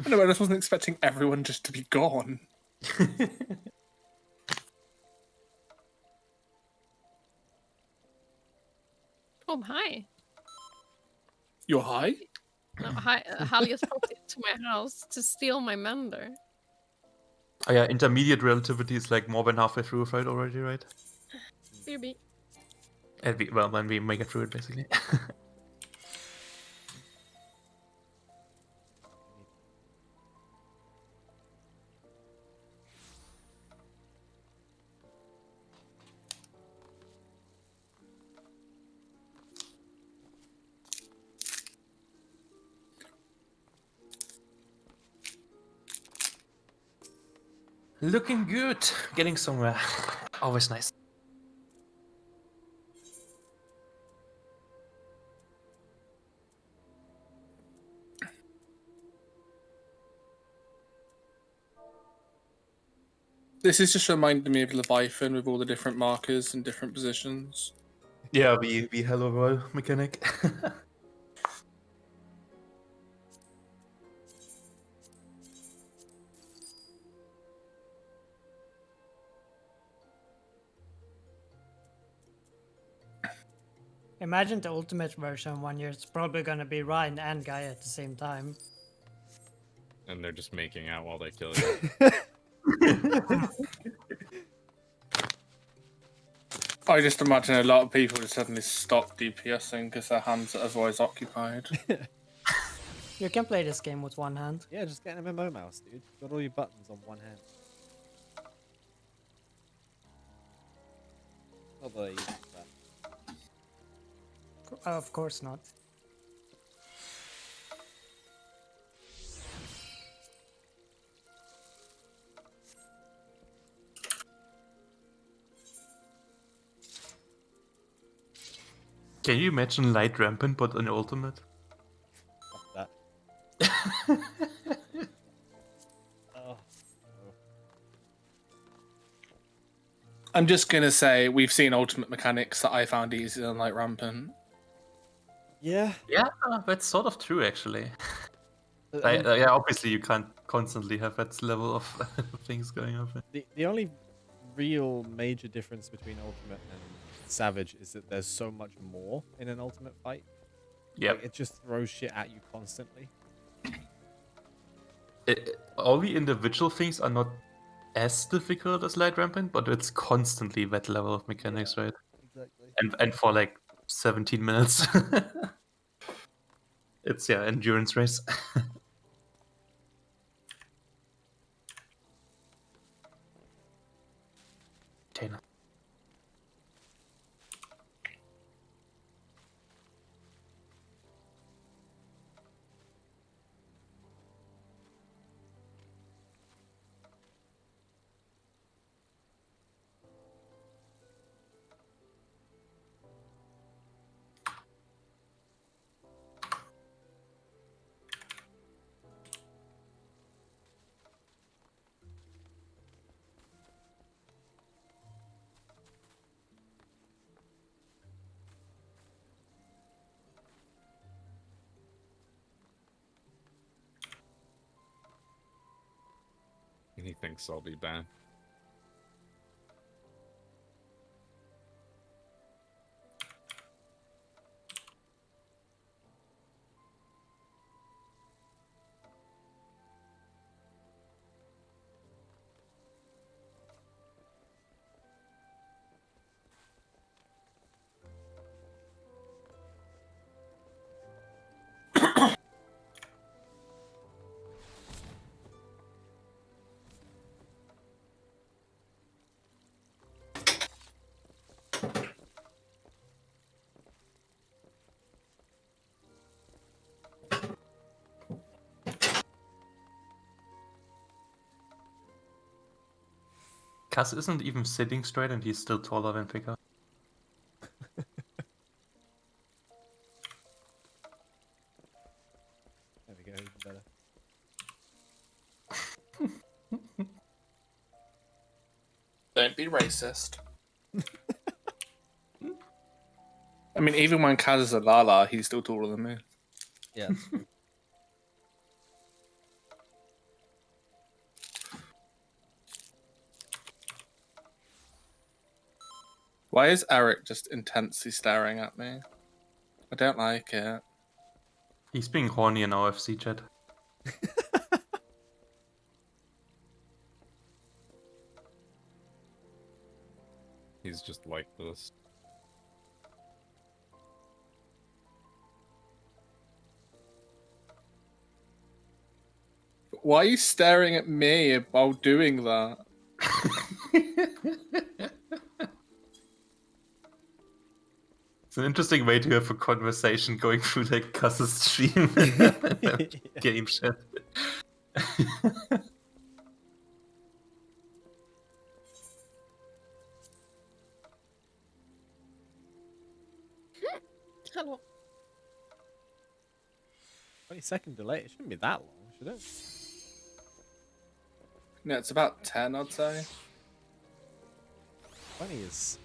I know, I just wasn't expecting everyone just to be gone. Oh, hi. You're high? No, hi. Halios popped into my house to steal my mender. Oh yeah, intermediate relativity is like more than halfway through a fight already, right? Maybe. And well, when we make it through it, basically. Looking good. Getting somewhere. Always nice. This is just reminding me of Leviathan with all the different markers and different positions. Yeah, the Hello World mechanic. Imagine the ultimate version 1 year. It's probably gonna be Ryan and Guy at the same time. And they're just making out while they kill you. I just imagine a lot of people just suddenly stop DPSing because their hands are otherwise occupied. You can play this game with one hand. Yeah, just get an MMO mouse, dude. Got all your buttons on one hand. Not that I use that. Of course not. Can you imagine Light Rampant but an ultimate? Fuck that. Oh. I'm just gonna say we've seen ultimate mechanics that I found easier than Light Rampant. Yeah. Yeah, that's sort of true actually. Yeah, obviously you can't constantly have that level of things going on. The only real major difference between Ultimate and Savage is that there's so much more in an Ultimate fight. Yeah, Like, it just throws shit at you constantly. all the individual things are not as difficult as Light Rampant, but it's constantly that level of mechanics, right? Exactly. And for like 17 minutes. It's endurance race. Dana. He thinks I'll be back. Cass isn't even sitting straight and he's still taller than Pika. There we go, even better. Don't be racist. I mean, even when Kaz is a Lala, he's still taller than me. Yeah. Why is Eric just intensely staring at me? I don't like it. He's being horny in our FC chat. He's just like this. Why are you staring at me while doing that? It's an interesting way to have a conversation going through like Cass's stream. Game chat. Hello. 20-second delay. It shouldn't be that long, should it? No, it's about 10, I'd say. 20 is.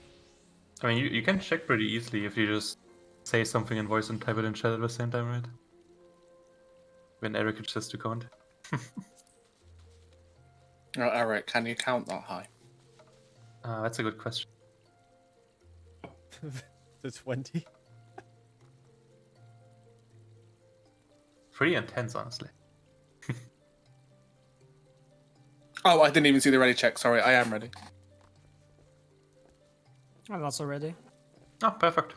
I mean, you can check pretty easily if you just say something in voice and type it in chat at the same time, right? When Eric is just to count. Oh, Eric, can you count that high? That's a good question. To 20. Pretty intense, honestly. Oh, I didn't even see the ready check. Sorry, I am ready. I'm also ready. Oh, perfect.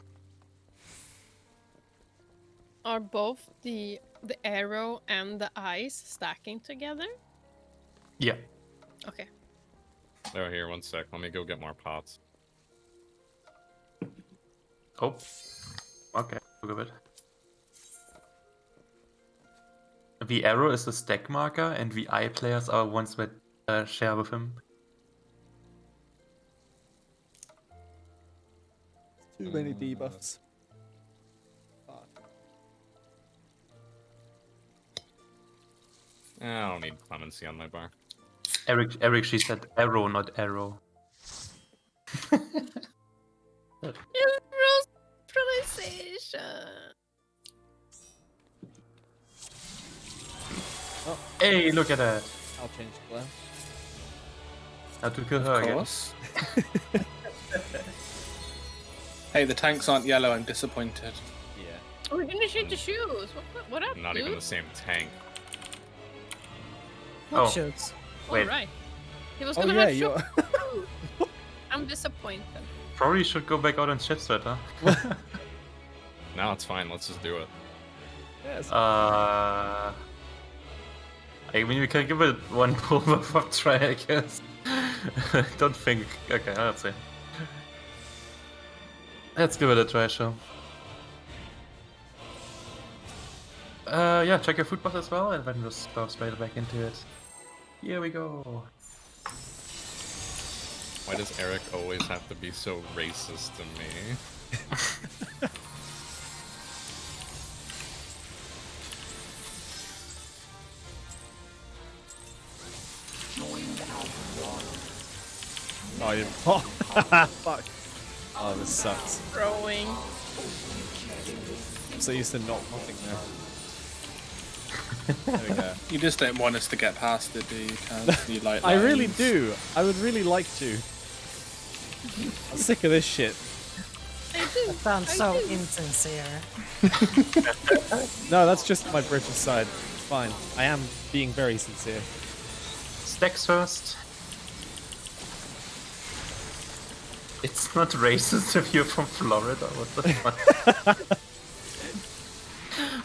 Are both the arrow and the eyes stacking together? Yeah. Okay. Oh, here, one sec. Let me go get more pots. Oh. Okay, look at it. The arrow is the stack marker, and the eye players are ones that share with him. Too many debuffs. Fuck. I don't need clemency on my bar. Eric, she said arrow, not arrow. Rose pronunciation. Hey, look at that! I'll change Claire. How to kill her Of again. course. Hey, the tanks aren't yellow. I'm disappointed. Yeah. Oh, we didn't change the shoes. What up, Not dude? even the same tank. What Oh. shoots? Wait. Alright. He was Oh gonna yeah, have you're. shoes. I'm disappointed. Probably should go back out and shit sweat, huh? No, it's fine. Let's just do it. Yes. I mean, we can give it one Pulverfuck try, I guess. Don't think. Okay, let's see. Let's give it a try, sure. Yeah, check your food boss as well, and then just go straight back into it. Here we go. Why does Eric always have to be so racist to me? Oh, you. Oh, fuck. Oh, this sucks. Throwing. I'm so used to not nothing there. There we go. You just don't want us to get past it, do you? Kaz? You like I really lines. do. I would really like to. I'm sick of this shit. That sounds so insincere. No, that's just my British side. It's fine. I am being very sincere. Stacks first. It's not racist if you're from Florida. What the fuck?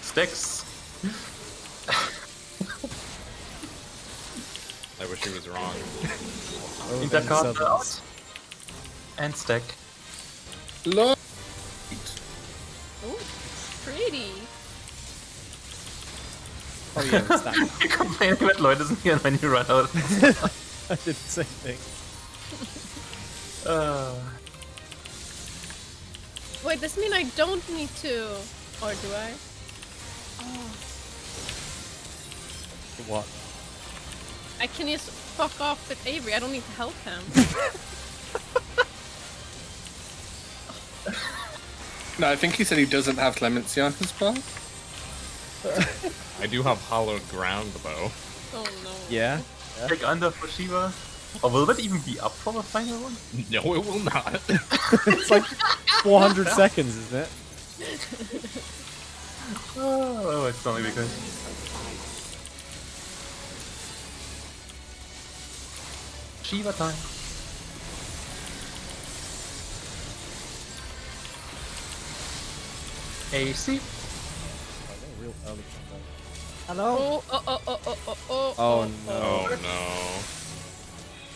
Stacks. I wish he was wrong. Oh, Need that then card Southerns. out. And stack. Look. Ooh, pretty. Oh yeah, it's that. You're complaining that Lloyd isn't here when you run out. I did the same thing. Wait, does mean I don't need to, or do I? What? I can just fuck off with Avery. I don't need to help him. No, I think he said he doesn't have clemency on his bar. I do have hollowed ground, though. Oh no. Yeah. Take under for Shiva. Or will that even be up for the final one? No, it will not. It's like 400 seconds, isn't it? Oh, it's only because. Shiva time. AC. Oh, no, real early combo. Hello? Oh. Oh no. Oh no.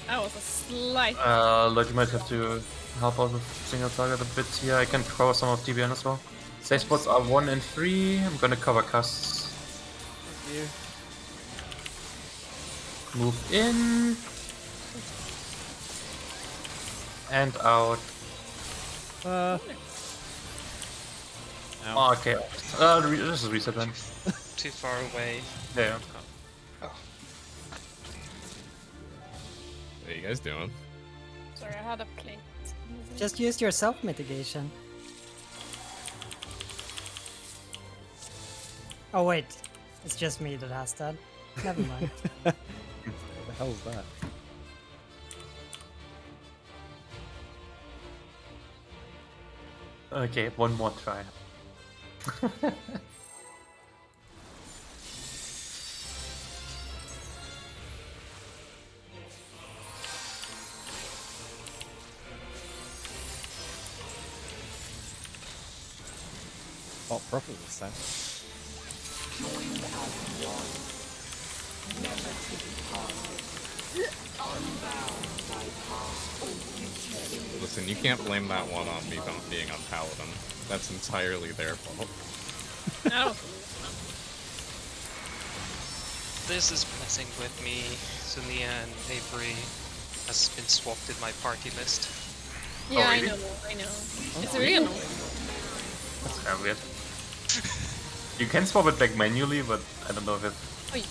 That was a slight. Lloyd, you might have to help out with single target a bit here. I can cover some of TBN as well. Safe spots are 1 and 3. I'm gonna cover casts. Thank you. Move in. And out. Ow. Oh, okay. This is reset then. Too far away. Yeah. What are you guys doing? Sorry, I had a plate. Just use your self-mitigation. Oh wait, it's just me that has that. Never mind. What the hell is that? Okay, one more try. swap proper this time. Listen, you can't blame that one on me being on Paladin. That's entirely their fault. No. This is messing with me. Sunia and Avery has been swapped in my party list. Yeah, really? I know. It's really annoying. That's kind of weird. You can swap it back manually, but I don't know if it. Oh, you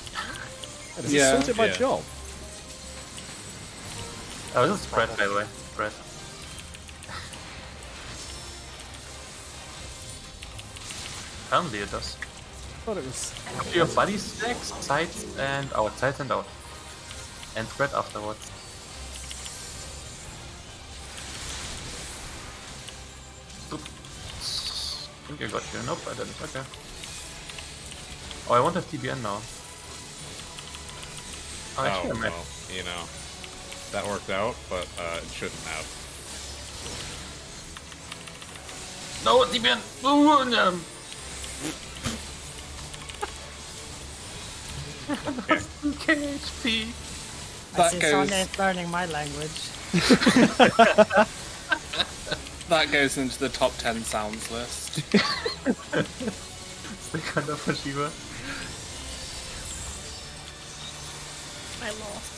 Hey, this Yeah. is sorted by Yeah. job. Oh, this is spread, by the way. Spread. Apparently it does. I thought it was. Your body stacks, sides and out, sides and out. And spread afterwards. Oops. I think I got you. Nope, I didn't. Okay. Oh, I want a TBN now. Oh, actually, I might. well, you know, that worked out, but it shouldn't have. No, TBN! Ooh, no. Okay, HP. I That see goes- Sonya is learning my language. That goes into the top 10 sounds list. It's the kind of Shiva. I lost.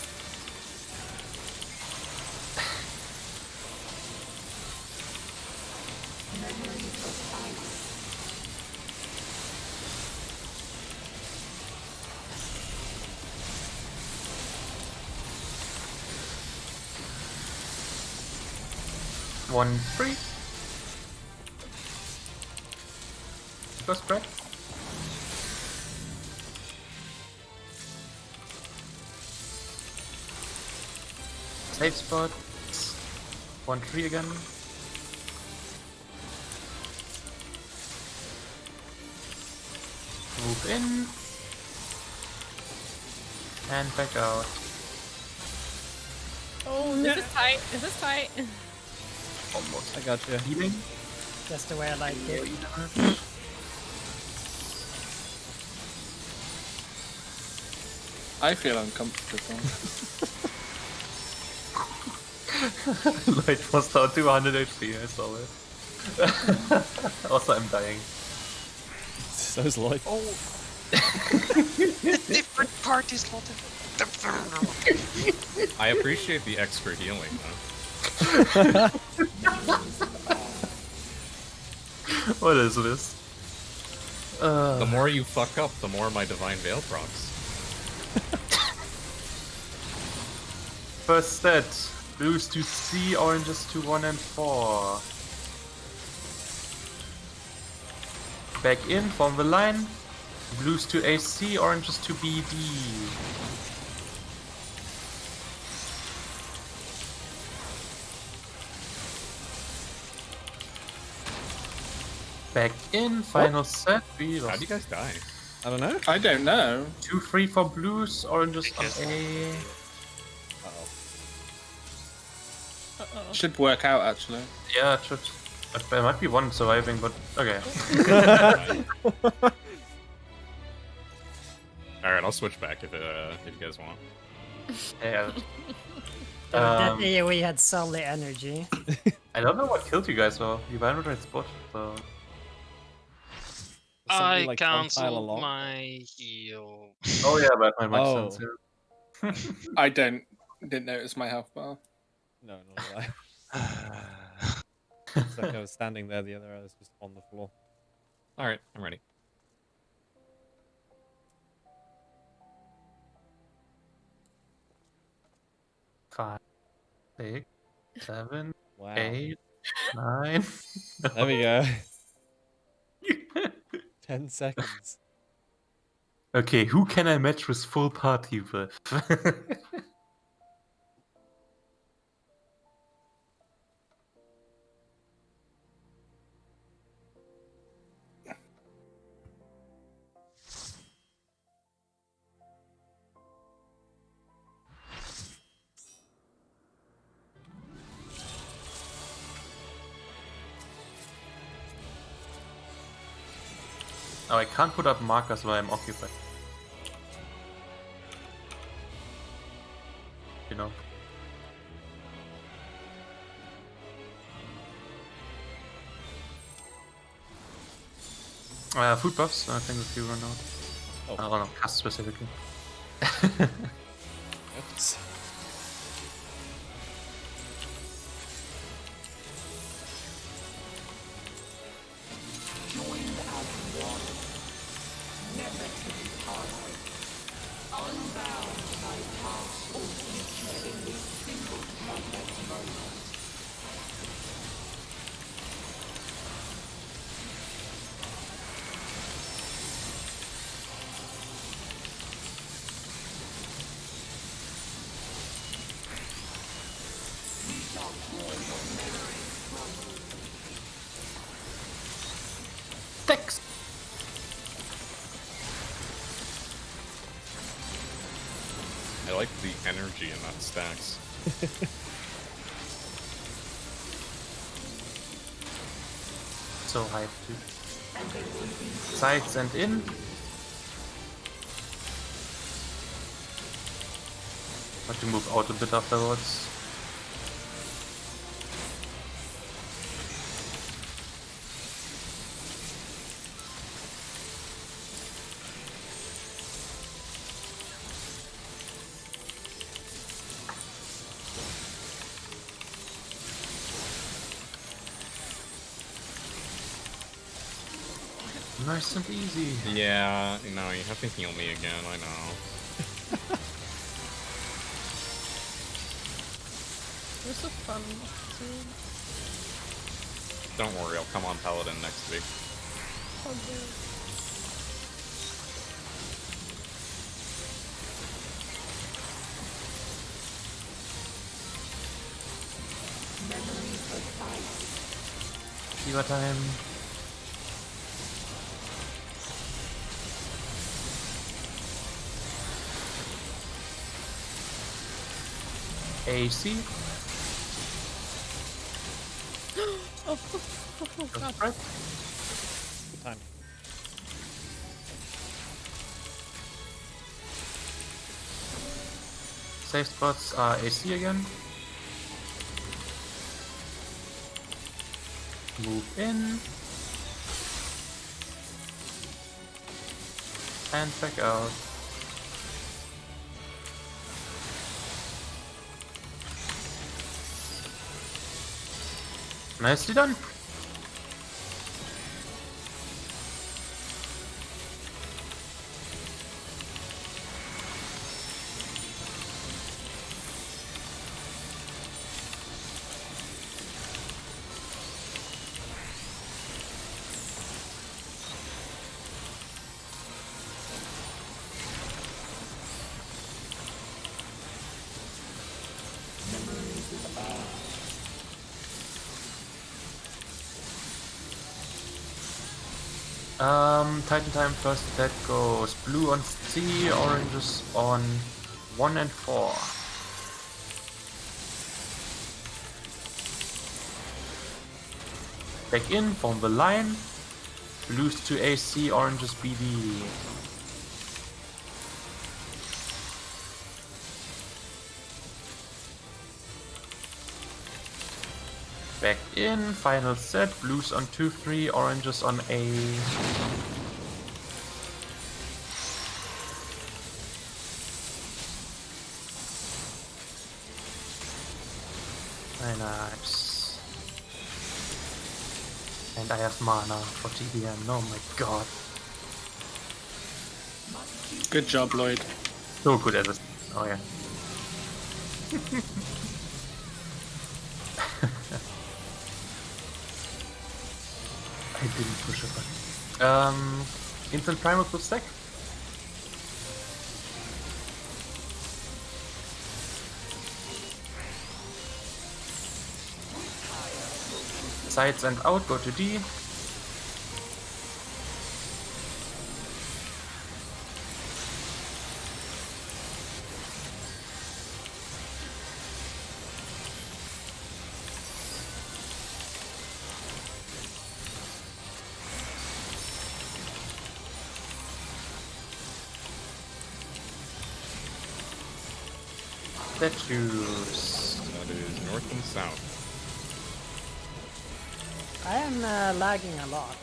One free. Go spread. Safe spot. One tree again. Move in. And back out. Oh, this is tight. This is tight. Almost. I got you. Healing. Just the way I like it. I feel uncomfortable. Light was down 200 HP, I saw it. Also, I'm dying. So's life. Oh! The different parties want it. I appreciate the extra healing, though. What is this? The more you fuck up, the more my Divine Veil procs. First set. Blues to C, oranges to 1 and 4. Back in, form the line. Blues to AC, oranges to BD. Back in, final set. We How'd lost you guys die? I don't know. I don't know. 2-3 for blues, oranges on Because- A. Uh-oh. Uh-oh. Should work out, actually. Yeah, it should. There might be one surviving, but okay. Alright, I'll switch back if you guys want. Yeah. That AoE had solid energy. I don't know what killed you guys though. You were in the right spot, so. Something I like one tile cancelled along. my heal. Oh yeah, that might make Oh. sense. Yeah. I didn't notice my health bar. No, not did I. It's like I was standing there, the other I was just on the floor. Alright, I'm ready. Five, 6, 7, Wow. 8, 9. There we go. 10 seconds. Okay, who can I match with full party with? Oh, I can't put up markers while I'm occupied. You know. Food buffs, I think if you run out. Oh. I don't know, cast specifically. Oops. Text! I like the energy in that stacks. So hyped too. Sides and in. Have to move out a bit afterwards. Nice and easy. Yeah, no, you have to heal me again, I know. You're so fun, dude. Don't worry, I'll come on Paladin next week. Oh, dude. Fever time. AC. Oh, God. Right. Good time. Safe spots are AC again. Move in. And back out. Nicely done. Titan time first, that goes blue on C, oranges on 1 and 4. Back in, form the line, blues to AC, oranges BD. Back in, final set, blues on 2-3, oranges on A. Very nice. And I have mana for TDM, oh my god. Good job, Lloyd. So good at this. Oh yeah. I didn't push a button. Instant primal plus stack. Sides and out, go to D. statues. That is north and south. I am lagging a lot.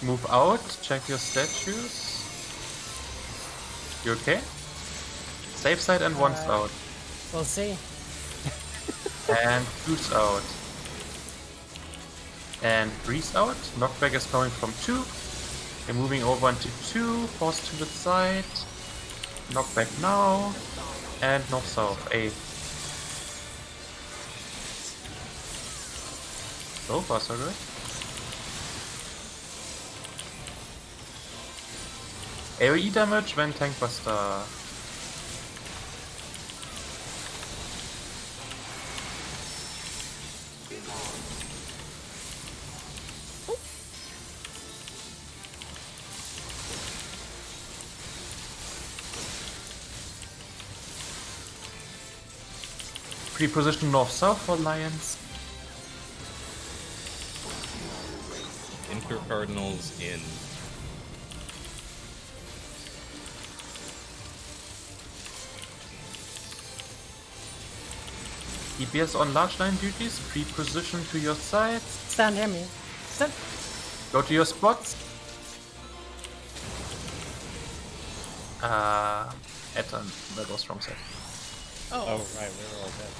Move out, check your statues. You okay? Safe side and once out. We'll see. And boots out. And breeze out. Knockback is coming from 2. Okay, moving over into 2. Force to the side. Knockback now. And north-south. 8. So far, so good. AoE damage when Tank Buster. Pre-position north-south for Lions. Inter Cardinals in. DPS on large line duties. Pre-position to your side. Stand near me. Stand. Go to your spots. Ethan, that was wrong side. Oh, right, we're all dead.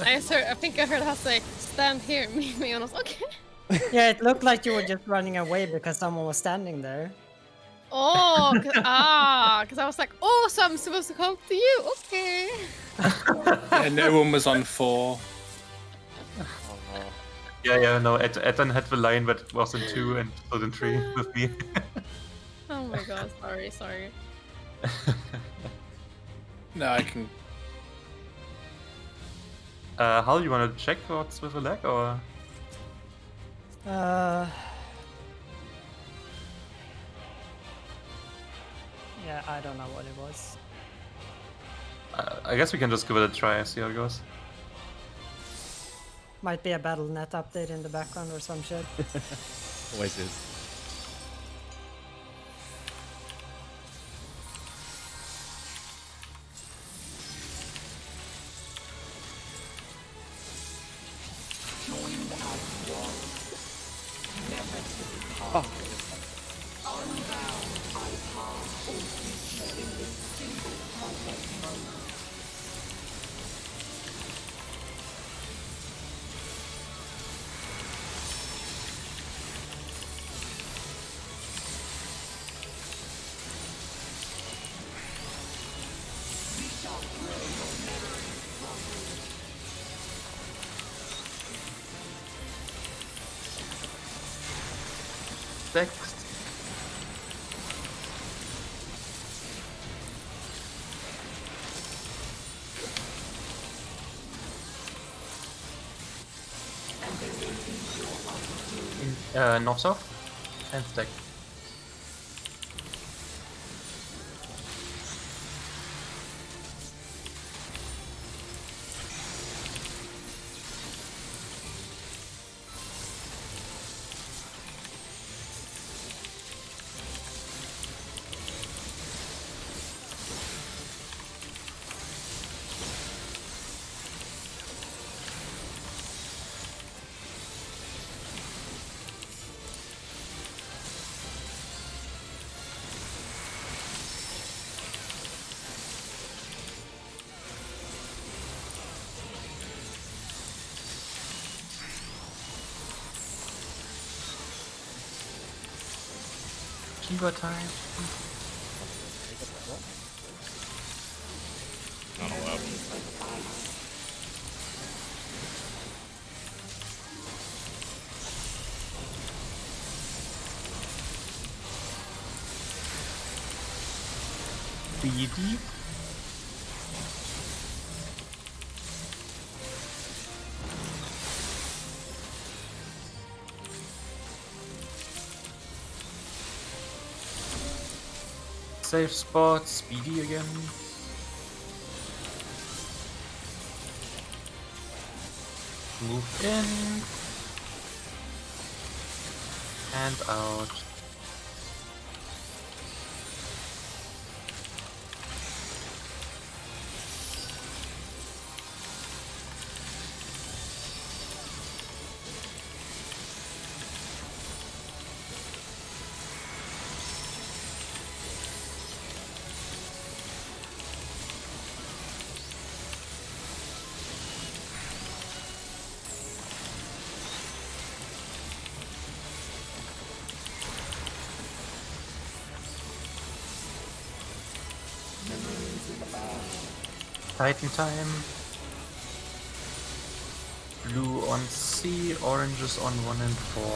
I think I heard her say, stand here, meet me, and I was okay. Yeah, it looked like you were just running away because someone was standing there. Oh, because I was like, oh, so I'm supposed to come to you, okay. Yeah, no one was on 4. Oh no. Yeah, no, Ethan had the line that was in 2 and stood in 3 with me. Oh my god, sorry. No, I can. Hal, you wanna check what's with the lag or? Yeah, I don't know what it was. I guess we can just give it a try and see how it goes. Might be a BattleNet update in the background or some shit. Always is. Oh. Next. North-south and stack. Kiva time. Not allowed. BD. Safe spot, speedy again. Move in. And out. Titan time. Blue on C, oranges on 1 and 4.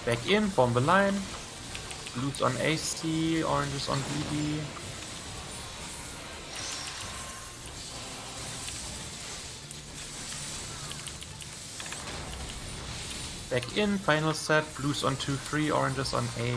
Back in, form the line. Blues on AC, oranges on BD. Back in, final set, blues on 2-3, oranges on A.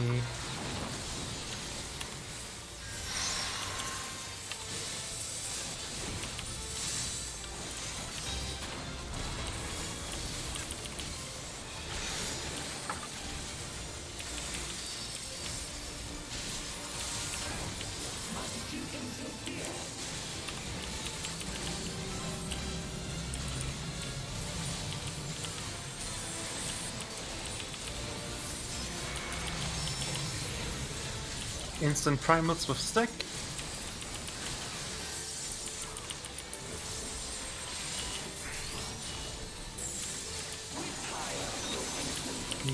Instant primals with stack.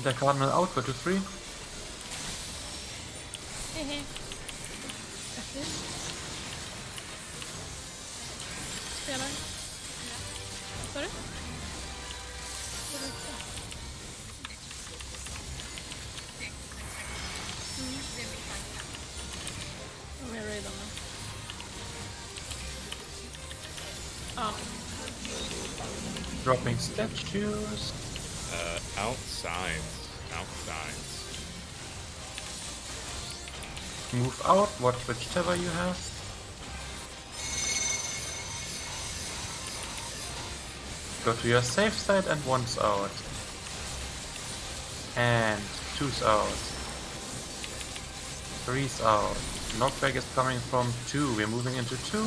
The cardinal out for 2-3. Hehe. Spelar. Sorry? I'm gonna read them now. Oh. Dropping statues. Outside. Move out, watch which tether you have. Go to your safe side and one's out. And 2's out. 3's out. Knockback is coming from 2. We're moving into 2.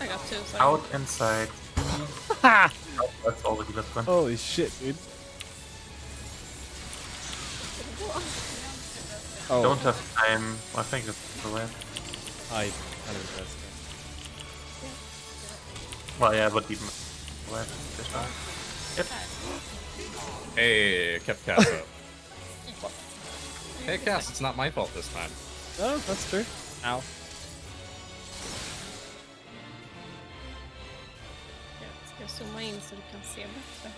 I got 2, sorry. Out inside. That's all the healers gone. Holy shit, dude. Oh, Don't have time. I think it's correct. I kind of impressed. Well, yeah, but even. Yep. Hey, kept Cass up. Hey, Cass, it's not my fault this time. Oh, that's true. Ow. Jag ska zooma in så du kan se bättre.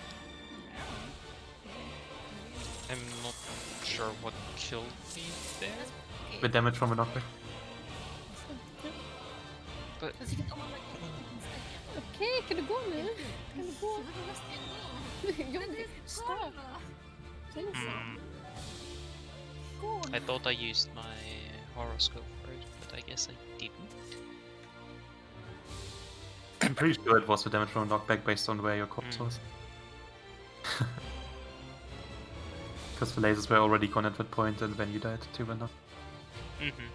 I'm not sure what killed me there. The damage from a knockback. But Okej, kan du gå nu? Kan du gå? Jag stör. Gå. I thought I used my horoscope for it, but I guess I didn't. I'm pretty sure it was the damage from a knockback based on where your corpse was. Because the lasers were already gone at that point and when you died too, went up. Mm-hmm.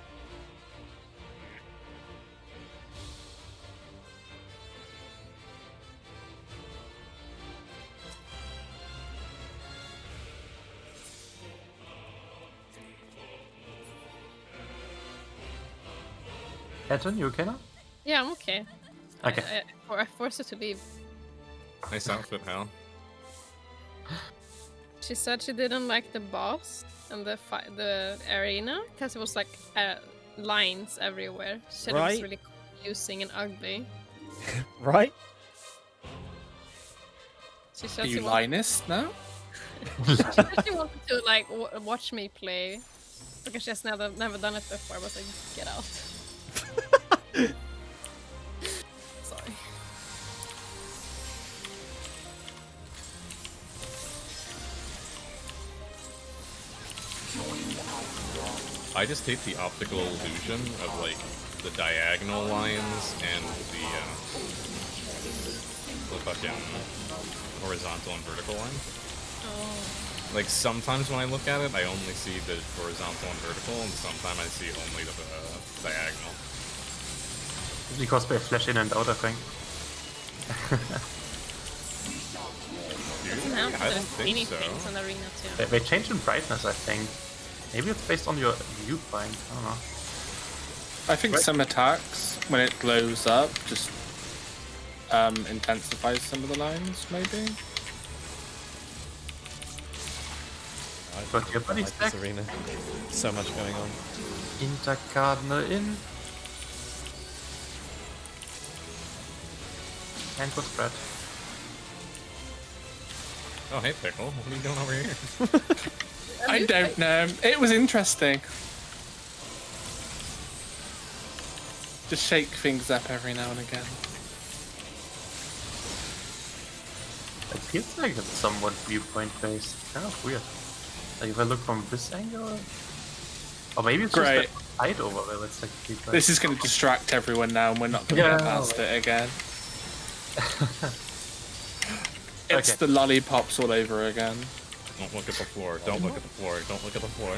Edgen, you okay now? Yeah, I'm okay. Okay. I forced her to leave. Nice outfit, Hal. She said she didn't like the boss and the arena because it was like lines everywhere. She said it was Right. really confusing and ugly. Right? She Are said you she wanted, Linus now? she wanted to like watch me play because she has never done it before. I was like, get out. Sorry. I just hate the optical illusion of like the diagonal lines and the fucking horizontal and vertical line. Oh. Like sometimes when I look at it, I only see the horizontal and vertical, and sometimes I see only the diagonal. Because they flash in and out, I think. Doesn't have I to don't do think many so. things in arena too. They changed in brightness, I think. Maybe it's based on your viewpoint. I don't know. I think some attacks, when it glows up, just intensifies some of the lines, maybe. But your buddy like this stack. arena. So much going on. Intercardinal in. And good spread. Oh, hey, Pickle. What are you doing over here? I don't know. It was interesting. Just shake things up every now and again. It feels like it's somewhat viewpoint based. Kind of weird. Like if I look from this angle, or maybe it's Great. just that height over there. It's like viewpoint. This is going to distract everyone now, and we're not going to get Yeah. past it again. It's Okay. the lollipops all over again. Don't look at the floor. Don't look at the floor. Don't look at the floor.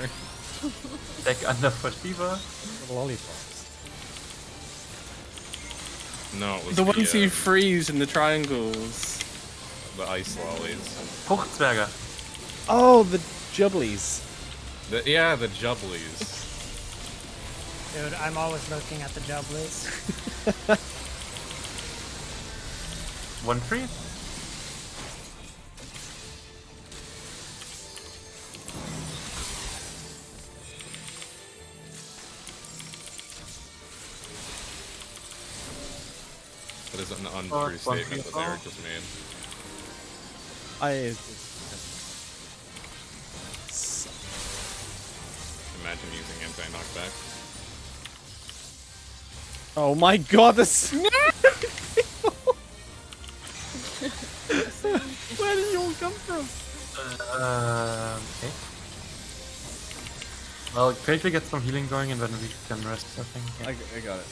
Deck under for Shiva. The lollipops. No, it was The ones you the freeze in the triangles. ice lollies. Fruchtzwerge. Oh, the jubblies. Yeah, the jubblies. Dude, I'm always looking at the jubblies. 1-3. That is an Oh, untrue it's 1-3 statement that as well. Eric just made. Imagine using anti-knockback. Oh my god, this. Where did you all come from? Okay. Well, quickly get some healing going and then we can rest, I think. I got it.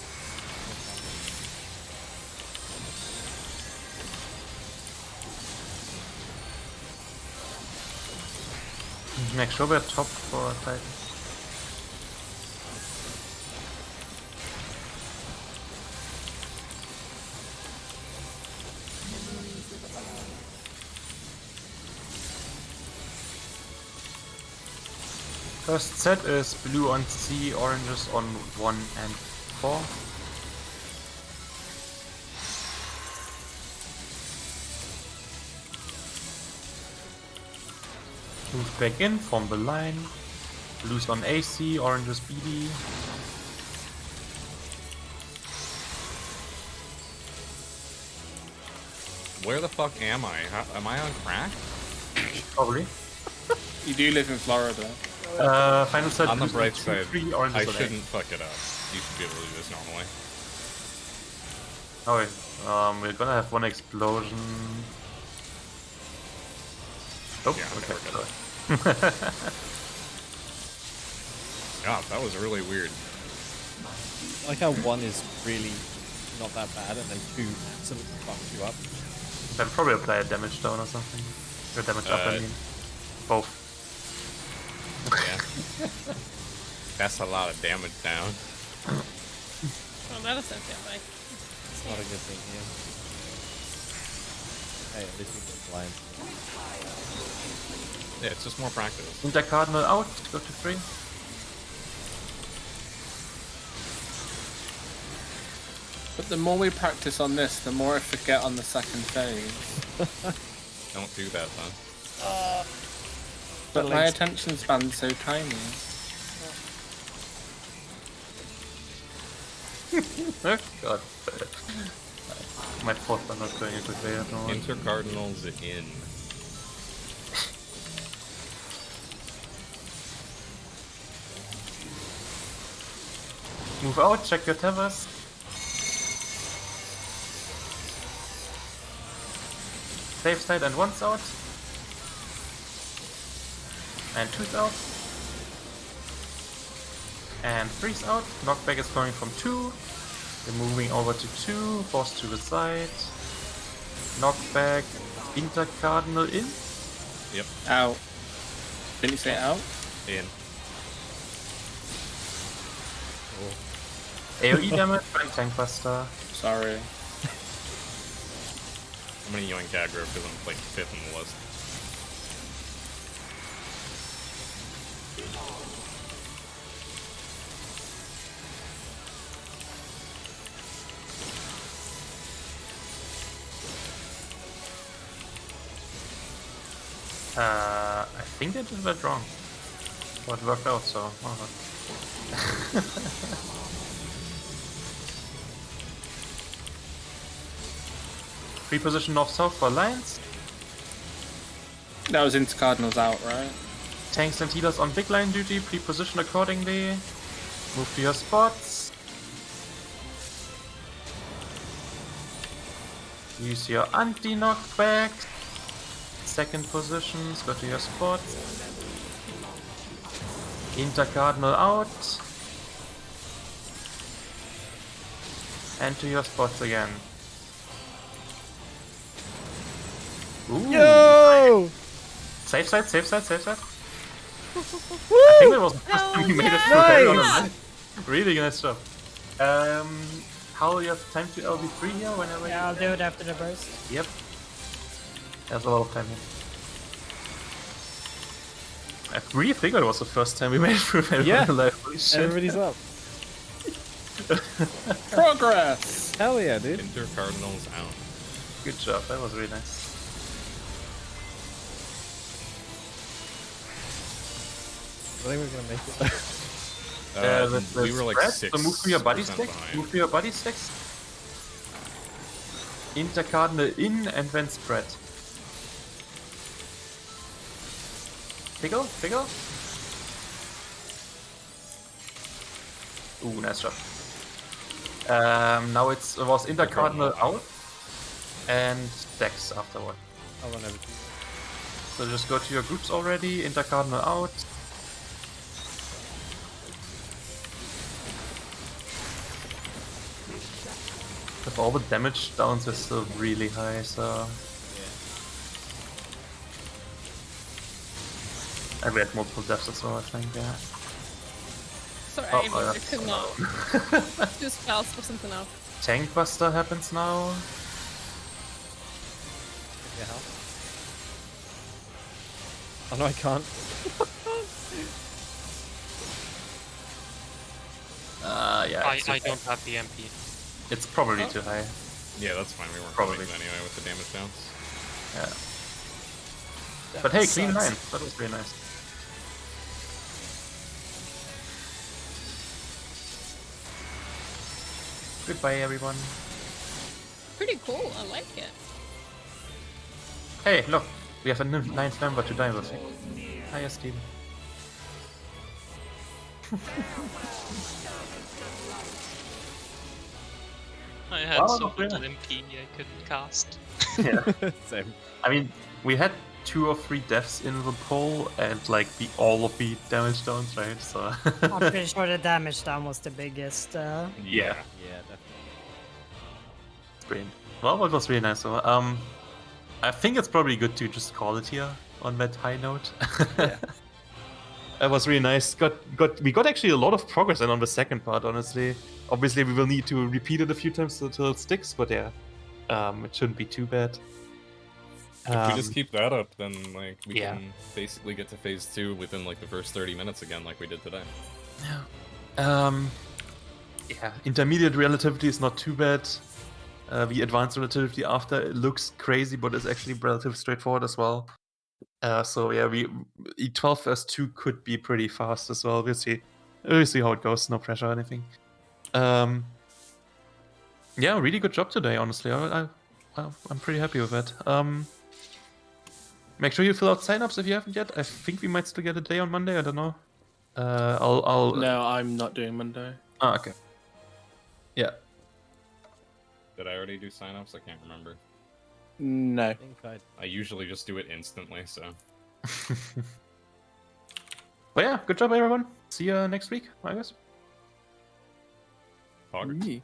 Make sure we're top for Titan. First set is blue on C, oranges on 1 and 4. Move back in, form the line. Blues on AC, oranges BD. Where the fuck am I? Am I on crack? Probably. You do live in Florida. Final set. On the blues bright 2, side, 3, oranges I on A. shouldn't fuck it up. You should be able to do this normally. Okay, we're gonna have one explosion. Oh, Yeah, okay. there we go. sorry. God, that was really weird. I like how 1 is really not that bad, and then 2 absolutely fucks you up. Then probably apply a damage down or something. Or damage up, I mean. Both. Yeah. That's a lot of damage down. Oh, that doesn't feel like. It's not a good thing here. Hey, at least we get blind. Yeah, it's just more practice. Intercardinal out, go to 3. But the more we practice on this, the more I forget on the second phase. Don't do that, son. But But my like- attention span's so tiny. Oh god. My thoughts are not going a good way at all. Intercardinals in. Move out, check your tethers. Safe side and 1's out. And 2's out. And 3's out. Knockback is coming from 2. We're moving over to 2. Force to the side. Knockback. Intercardinal in. Yep, Out. Didn't you say out? in. AoE damage and Tank Buster. Sorry. I'm gonna yoink aggro because I'm like 5th in the list. I think I did that wrong. But it worked out, so why not? Reposition north-south for lines. That was into Cardinals out, right? Tanks and healers on big line duty, pre-position accordingly. Move to your spots. Use your anti-knockback. Second positions, go to your spots. Inter-cardinal out. And to your spots again. Ooh. Yo! Safe side, safe side, safe side. I think that was the first time we made it through. Nice! Really nice job. How you have time to LB3 here whenever Yeah, I'll do it after the burst. Yep. There's a lot of time here. I really think it was the first time we made it through. Yeah. Holy shit. Everybody's up. Progress! Hell yeah, dude. Inter Cardinals out. Good job, that was really nice. I think we're gonna make it. We were like spread, 6. So move to your buddy sticks. behind. Move to your buddy sticks. Intercardinal in and then spread. Pickle, pickle. Ooh, nice job. Now it was intercardinal out and decks afterward. I'll run over to you. So just go to your groups already. Intercardinal out. But all the damage downs are still really high, so. And we had multiple deaths as well, I think, yeah. Sorry, Oh, I yeah. could not. 2 spells wasn't enough. Tank Buster happens now. Yeah, how? Oh no, I can't. Yeah. I it's too high. don't have the MP. It's probably too high. Yeah, that's fine. We weren't Probably. probably anyway with the damage downs. Yeah. That But hey, clean sucks. line. That was really nice. Goodbye, everyone. Pretty cool, I like it. Hey, look. We have a ninth member to die with. Hiya, Steven. I had Wow, so not little bad. MP I couldn't cast. Yeah. Same. I mean, we had 2 or 3 deaths in the poll and like all of the damage downs, right? So. I'm pretty sure the damage down was the biggest. Yeah. Yeah, definitely. Brilliant. Well, it was really nice. So, I think it's probably good to just call it here on that high note. Yeah. It was really nice. We got actually a lot of progress in on the second part, honestly. Obviously, we will need to repeat it a few times until it sticks, but yeah, it shouldn't be too bad. If we just keep that up, then like we Yeah. can basically get to phase 2 within like the first 30 minutes again, like we did today. Yeah, intermediate relativity is not too bad. The advanced relativity after it looks crazy, but it's actually relatively straightforward as well. So yeah, E12 verse 2 could be pretty fast as well. We'll see how it goes. No pressure or anything. Yeah, really good job today. Honestly, I'm pretty happy with that. Make sure you fill out signups if you haven't yet. I think we might still get a day on Monday. I don't know. I'll. No, I'm not doing Monday. Ah, okay. Yeah. Did I already do signups? I can't remember. No. I think I usually just do it instantly, so. But yeah, good job everyone. See you next week, I guess. Pog. Me.